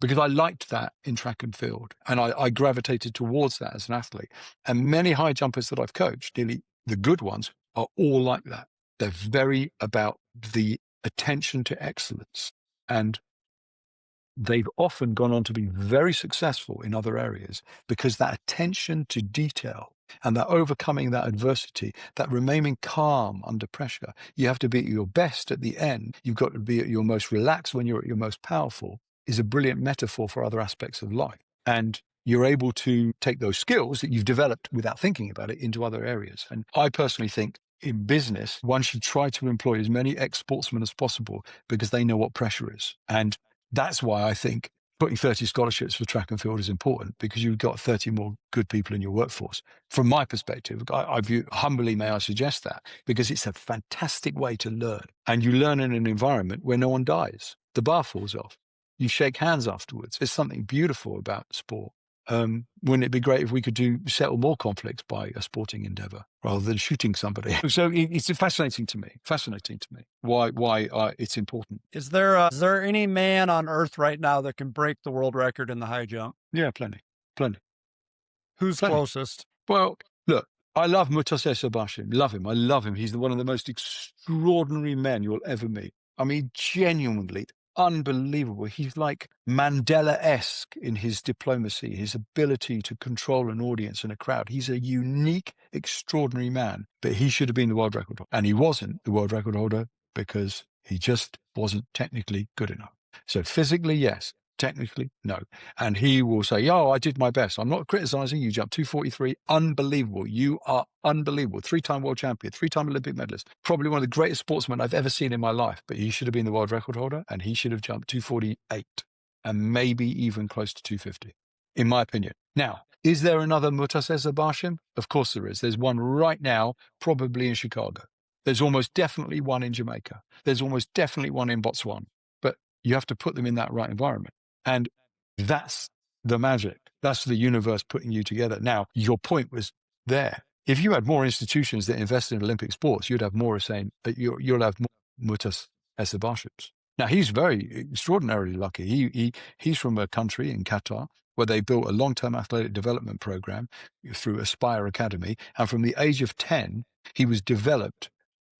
because I liked that in track and field, and I gravitated towards that as an athlete. And many high jumpers that I've coached, nearly the good ones, are all like that. They're very about the attention to excellence. And they've often gone on to be very successful in other areas because that attention to detail and that overcoming that adversity, that remaining calm under pressure, you have to be at your best at the end. You've got to be at your most relaxed when you're at your most powerful, is a brilliant metaphor for other aspects of life. And you're able to take those skills that you've developed without thinking about it into other areas. And I personally think in business, one should try to employ as many ex-sportsmen as possible because they know what pressure is. And that's why I think putting 30 scholarships for track and field is important, because you've got 30 more good people in your workforce. From my perspective, I view, humbly may I suggest that, because it's a fantastic way to learn. And you learn in an environment where no one dies. The bar falls off. You shake hands afterwards. There's something beautiful about sport. Wouldn't it be great if we could settle more conflicts by a sporting endeavor rather than shooting somebody? So it's fascinating to me why it's important. Is there any man on earth right now that can break the world record in the high jump? Yeah, plenty. Who's closest? Well, look, I love Mutase Sebastian. Love him. I love him. He's one of the most extraordinary men you'll ever meet. I mean, genuinely unbelievable. He's like Mandela-esque in his diplomacy, his ability to control an audience and a crowd. He's a unique, extraordinary man, but he should have been the world record holder. And he wasn't the world record holder because he just wasn't technically good enough. So physically, yes. Technically, no. And he will say, oh, I did my best. I'm not criticizing you. Jumped 243. Unbelievable. You are unbelievable. 3-time world champion, 3-time Olympic medalist. Probably one of the greatest sportsmen I've ever seen in my life. But he should have been the world record holder, and he should have jumped 248 and maybe even close to 250, in my opinion. Now, is there another Mutasesa Basham? Of course there is. There's one right now, probably in Chicago. There's almost definitely one in Jamaica. There's almost definitely one in Botswana. But you have to put them in that right environment. And that's the magic. That's the universe putting you together. Now, your point was there. If you had more institutions that invested in Olympic sports, you'd have more saying that you'll have more Mutas Esabashams. Now, he's very extraordinarily lucky. He's from a country in Qatar where they built a long-term athletic development program through Aspire Academy. And from the age of 10, he was developed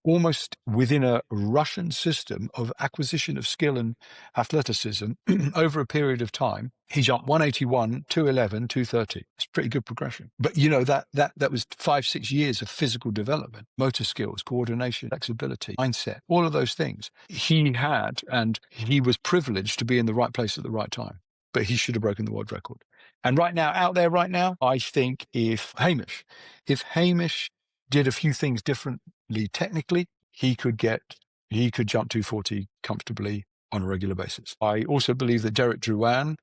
almost within a Russian system of acquisition of skill and athleticism over a period of time. He jumped 181, 211, 230. It's pretty good progression. But you know, that was 5-6 years of physical development, motor skills, coordination, flexibility, mindset, all of those things he had, and he was privileged to be in the right place at the right time. But he should have broken the world record. And right now, out there right now, I think if Hamish did a few things differently technically, he could jump 240 comfortably on a regular basis. I also believe that Derek Drouin,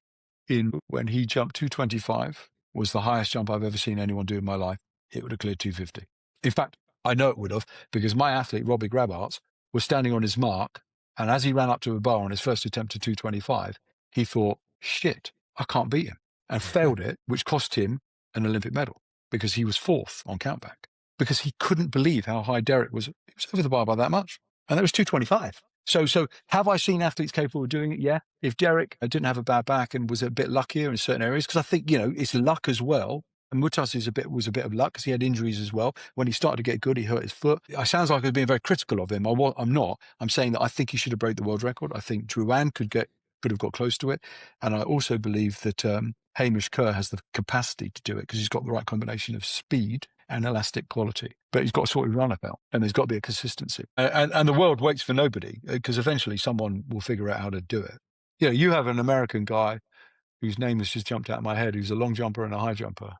when he jumped 225, was the highest jump I've ever seen anyone do in my life. It would have cleared 250. In fact, I know it would have, because my athlete, Robbie Grabarts, was standing on his mark, and as he ran up to a bar on his first attempt at 225, he thought, shit, I can't beat him, and failed it, which cost him an Olympic medal, because he was 4th on countback. Because he couldn't believe how high Derek was. He was over the bar by that much. And that was 225. So have I seen athletes capable of doing it? Yeah. If Derek didn't have a bad back and was a bit luckier in certain areas, because I think, it's luck as well. And Mutas was a bit of luck because he had injuries as well. When he started to get good, he hurt his foot. It sounds like I was being very critical of him. I'm not. I'm saying that I think he should have broke the world record. I think Drouin could have got close to it. And I also believe that Hamish Kerr has the capacity to do it because he's got the right combination of speed and elastic quality. But he's got to sort his run out, and there's got to be a consistency. And the world waits for nobody, because eventually someone will figure out how to do it. You have an American guy whose name has just jumped out of my head, who's a long jumper and a high jumper.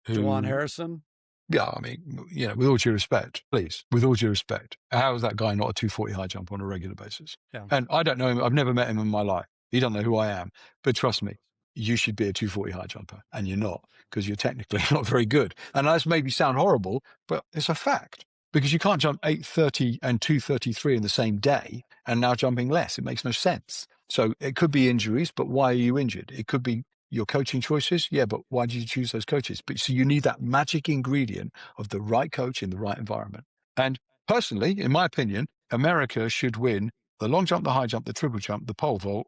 Juwan Harrison? Yeah, I mean, with all due respect, please, with all due respect, how is that guy not a 240 high jump on a regular basis? Yeah. And I don't know him. I've never met him in my life. He doesn't know who I am. But trust me, you should be a 240 high jumper, and you're not, because you're technically not very good. And that maybe sound horrible, but it's a fact, because you can't jump 830 and 233 in the same day and now jumping less. It makes no sense. So it could be injuries, but why are you injured? It could be your coaching choices. Yeah, but why did you choose those coaches? But so you need that magic ingredient of the right coach in the right environment. And personally, in my opinion, America should win the long jump, the high jump, the triple jump, the pole vault,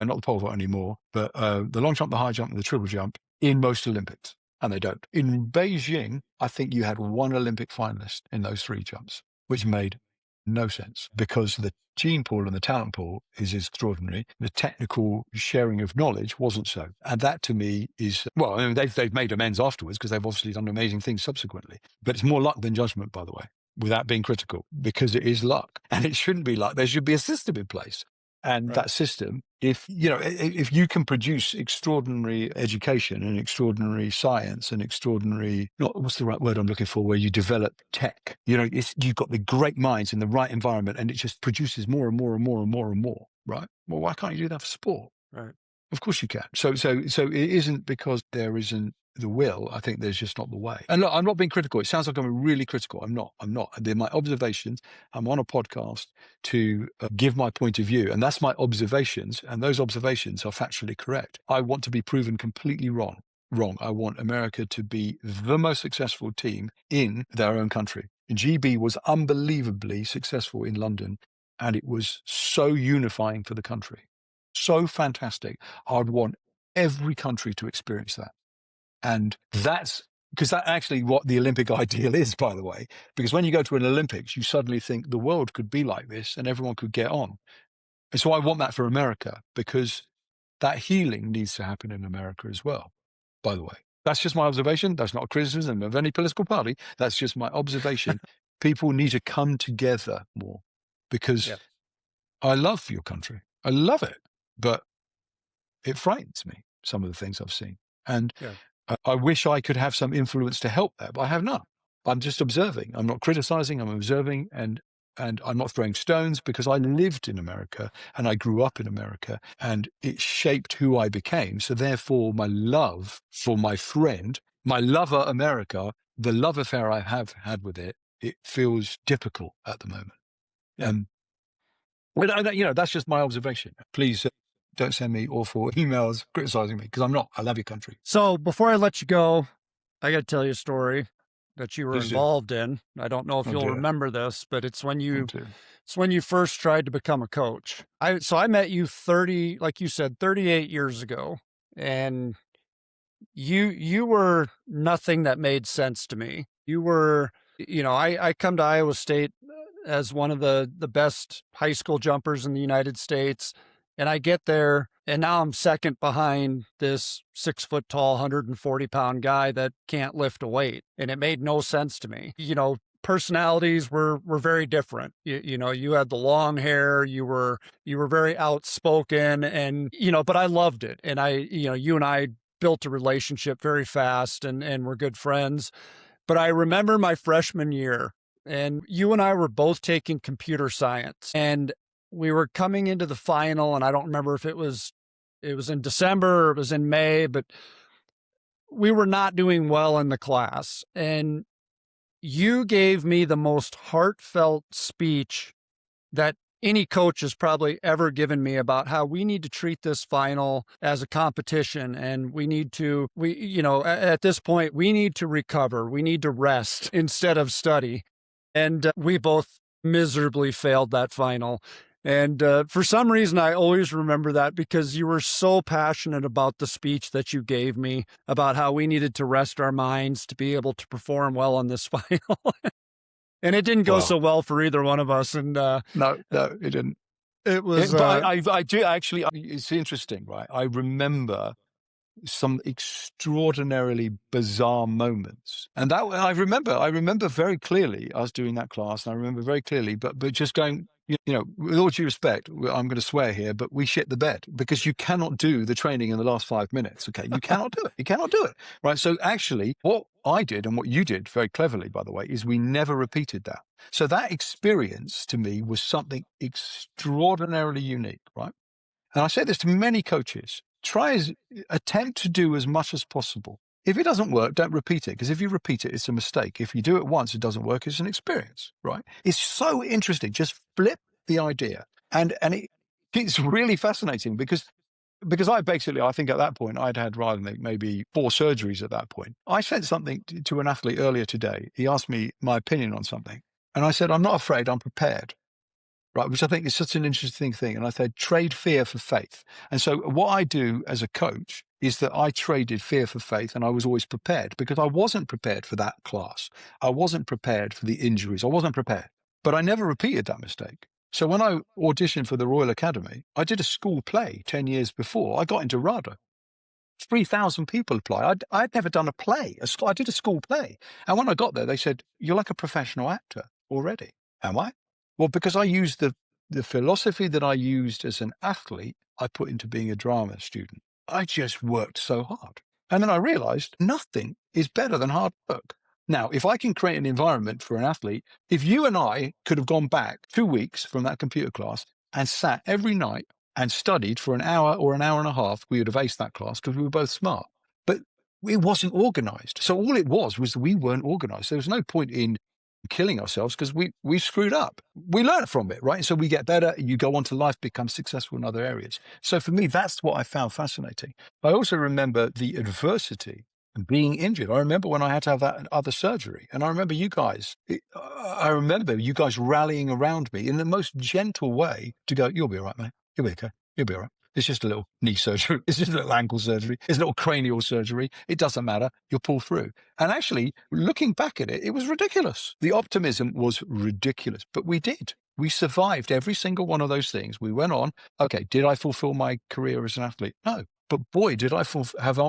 and not the pole vault anymore, but the long jump, the high jump, and the triple jump in most Olympics. And they don't. In Beijing, I think you had one Olympic finalist in those 3 jumps, which made no sense, because the gene pool and the talent pool is extraordinary. The technical sharing of knowledge wasn't so. And that to me is, well, I mean, they've made amends afterwards, because they've obviously done amazing things subsequently. But it's more luck than judgment, by the way, without being critical, because it is luck. And it shouldn't be luck. There should be a system in place. And that system, if you can produce extraordinary education and extraordinary science and extraordinary, what's the right word I'm looking for, where you develop tech, you've got the great minds in the right environment, and it just produces more and more and more and more and more, right? Well, why can't you do that for sport? Right. Of course you can. So it isn't because there isn't the will. I think there's just not the way. And look, I'm not being critical. It sounds like I'm really critical. I'm not. They're my observations. I'm on a podcast to give my point of view, and that's my observations. And those observations are factually correct. I want to be proven completely wrong. I want America to be the most successful team in their own country. GB was unbelievably successful in London, and it was so unifying for the country. So fantastic. I'd want every country to experience that. And that's because that's actually what the Olympic ideal is, by the way, because when you go to an Olympics, you suddenly think the world could be like this and everyone could get on. And so I want that for America, because that healing needs to happen in America as well, by the way. That's just my observation. That's not a criticism of any political party. That's just my observation. People need to come together more, because I love your country. I love it. But it frightens me, some of the things I've seen. And Yeah. I wish I could have some influence to help that, but I have none. I'm just observing. I'm not criticizing. I'm observing, and I'm not throwing stones, because I lived in America and I grew up in America, and it shaped who I became. So therefore, my love for my friend, my lover America, the love affair I have had with it, it feels difficult at the moment. Yeah. That's just my observation. Please don't send me awful emails criticizing me, because I'm not. I love your country. So before I let you go, I got to tell you a story that you were Please do. involved in. I don't know if Oh you'll dear. remember this, but it's when Oh you dear. it's when you first tried to become a coach. I met you 30, like you said, 38 years ago, and you were nothing that made sense to me. You were, I come to Iowa State as one of the best high school jumpers in the United States. And I get there, and now I'm second behind this 6 foot tall, 140-pound guy that can't lift a weight. And it made no sense to me. Personalities were very different. You had the long hair, you were very outspoken, and but I loved it. And you and I built a relationship very fast, and we're good friends. But I remember my freshman year, and you and I were both taking computer science, and we were coming into the final, and I don't remember if it was in December or it was in May, but we were not doing well in the class. And you gave me the most heartfelt speech that any coach has probably ever given me about how we need to treat this final as a competition, and at this point, we need to recover. We need to rest instead of study. And we both miserably failed that final. And for some reason, I always remember that, because you were so passionate about the speech that you gave me about how we needed to rest our minds to be able to perform well on this final. And it didn't go so Wow. well for either one of us. And No, it didn't. it was, But I do actually. It's interesting, right? I remember some extraordinarily bizarre moments, and that I remember very clearly us doing that class, and I remember very clearly. But just going, with all due respect, I'm going to swear here, but we shit the bed, because you cannot do the training in the last 5 minutes. Okay, you cannot do it. You cannot do it. Right. So actually, what I did, and what you did very cleverly, by the way, is we never repeated that. So that experience to me was something extraordinarily unique. Right. And I say this to many coaches: attempt to do as much as possible. If it doesn't work, don't repeat it, because if you repeat it, it's a mistake. If you do it once, it doesn't work, it's an experience, right? It's so interesting. Just flip the idea. It's really fascinating, because I think at that point, I'd had rather than maybe 4 surgeries at that point. I said something to an athlete earlier today. He asked me my opinion on something, and I said, I'm not afraid, I'm prepared. Right, which I think is such an interesting thing. And I said, trade fear for faith. And so what I do as a coach is that I traded fear for faith, and I was always prepared, because I wasn't prepared for that class. I wasn't prepared for the injuries. I wasn't prepared, but I never repeated that mistake. So when I auditioned for the Royal Academy, I did a school play 10 years before. I got into RADA. 3,000 people applied. I'd never done a play. I did a school play. And when I got there, they said, you're like a professional actor already. Am I? Well, because I used the philosophy that I used as an athlete, I put into being a drama student. I just worked so hard. And then I realized nothing is better than hard work. Now, if I can create an environment for an athlete, if you and I could have gone back 2 weeks from that computer class and sat every night and studied for an hour or an hour and a half, we would have aced that class, because we were both smart. But it wasn't organized. So all it was we weren't organized. There was no point in killing ourselves, because we screwed up. We learn from it, right? So we get better. You go on to life, become successful in other areas. So for me, that's what I found fascinating. I also remember the adversity and being injured. I remember when I had to have that other surgery, and I remember you guys rallying around me in the most gentle way to go, you'll be all right, mate. You'll be okay. You'll be all right. It's just a little knee surgery. It's just a little ankle surgery. It's a little cranial surgery. It doesn't matter. You'll pull through. And actually, looking back at it, it was ridiculous. The optimism was ridiculous, but we did. We survived every single one of those things. We went on. Okay, did I fulfill my career as an athlete? No. But boy,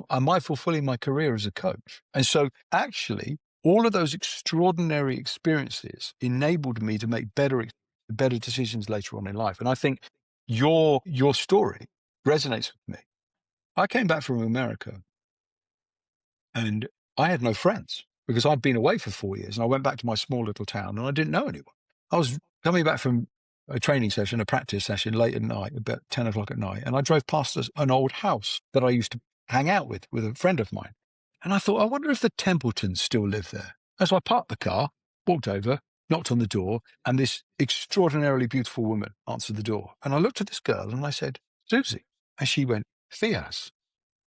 am I fulfilling my career as a coach? And so actually, all of those extraordinary experiences enabled me to make better decisions later on in life. And I think your story resonates with me. I came back from America and I had no friends because I'd been away for 4 years and I went back to my small little town and I didn't know anyone. I was coming back from a training session, a practice session late at night, about 10 o'clock at night, and I drove past an old house that I used to hang out with a friend of mine. And I thought, I wonder if the Templetons still live there. And so I parked the car, walked over, knocked on the door, and this extraordinarily beautiful woman answered the door. And I looked at this girl and I said, Susie. And she went, Fiaz,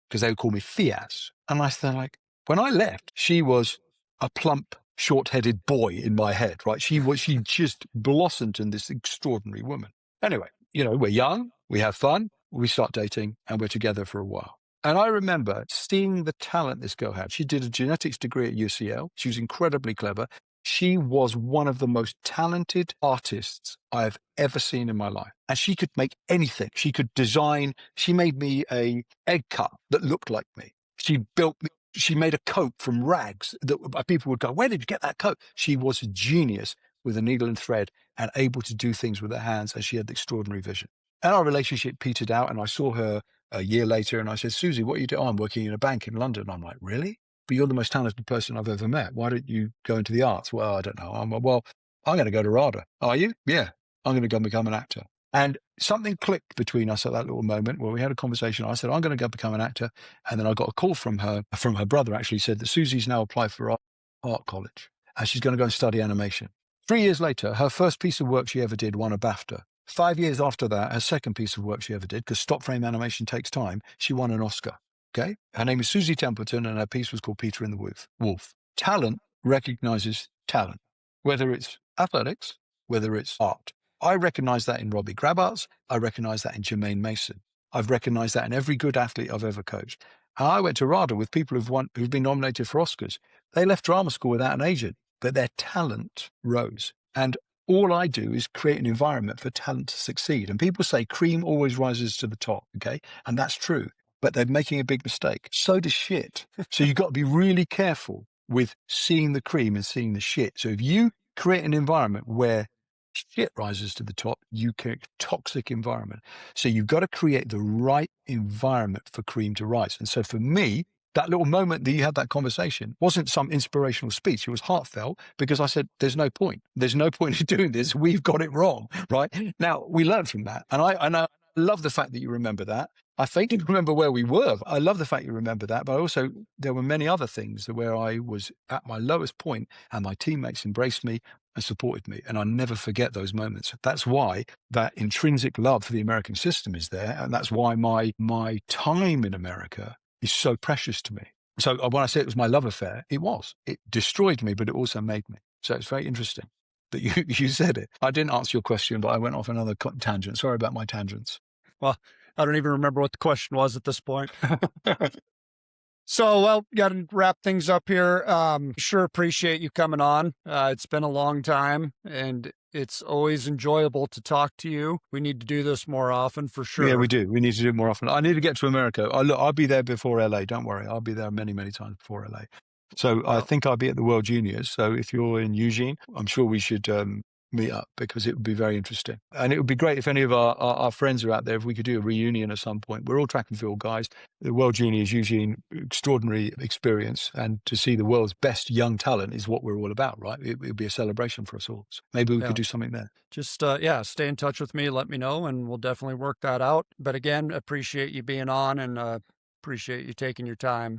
because they would call me Fiaz. And I said, like, when I left, she was a plump, short-headed boy in my head, right? She just blossomed in this extraordinary woman. Anyway, we're young, we have fun, we start dating, and we're together for a while. And I remember seeing the talent this girl had. She did a genetics degree at UCL. She was incredibly clever. She was one of the most talented artists I have ever seen in my life. And she could make anything. She could design. She made me a egg cup that looked like me. She made a coat from rags that people would go, where did you get that coat? She was a genius with a needle and thread and able to do things with her hands, and she had extraordinary vision. And our relationship petered out, and I saw her a year later, and I said, Susie, what are you doing? Oh, I'm working in a bank in London. I'm like, really? But you're the most talented person I've ever met. Why don't you go into the arts? Well, I don't know. I'm going to go to RADA. Are you? Yeah. I'm going to go and become an actor. And something clicked between us at that little moment where we had a conversation. I said, I'm going to go become an actor. And then I got a call from her brother, actually said that Susie's now applied for art college and she's going to go and study animation. 3 years later, her first piece of work she ever did won a BAFTA. 5 years after that, her second piece of work she ever did, because stop frame animation takes time, she won an Oscar. Okay. Her name is Susie Templeton and her piece was called Peter and the Wolf. Talent recognizes talent, whether it's athletics, whether it's art. I recognize that in Robbie Grabarts. I recognize that in Jermaine Mason. I've recognized that in every good athlete I've ever coached. And I went to RADA with people who've been nominated for Oscars. They left drama school without an agent, but their talent rose. And all I do is create an environment for talent to succeed. And people say cream always rises to the top, okay? And that's true, but they're making a big mistake. So does shit. So you've got to be really careful with seeing the cream and seeing the shit. So if you create an environment where shit rises to the top, you create a toxic environment. So you've got to create the right environment for cream to rise. And so for me, that little moment that you had that conversation wasn't some inspirational speech. It was heartfelt because I said, there's no point. There's no point in doing this. We've got it wrong, right? Now, we learned from that. And I love the fact that you remember that. I faintly remember where we were. I love the fact you remember that. But also, there were many other things where I was at my lowest point and my teammates embraced me and supported me. And I never forget those moments. That's why that intrinsic love for the American system is there. And that's why my time in America is so precious to me. So when I say it was my love affair, it was. It destroyed me, but it also made me. So it's very interesting that you said it. I didn't answer your question, but I went off another tangent. Sorry about my tangents. Well, I don't even remember what the question was at this point. So, well, got to wrap things up here. Sure appreciate you coming on. It's been a long time and it's always enjoyable to talk to you. We need to do this more often for sure. Yeah, we do. We need to do it more often. I need to get to America. I'll be there before LA. Don't worry. I'll be there many, many times before LA. So I think I'll be at the World Juniors. So if you're in Eugene, I'm sure we should meet up because it would be very interesting. And it would be great if any of our friends are out there, if we could do a reunion at some point. We're all track and field guys. The World Juniors Eugene, extraordinary experience. And to see the world's best young talent is what we're all about, right? It would be a celebration for us all. So maybe we could do something there. Just, stay in touch with me. Let me know and we'll definitely work that out. But again, appreciate you being on and appreciate you taking your time.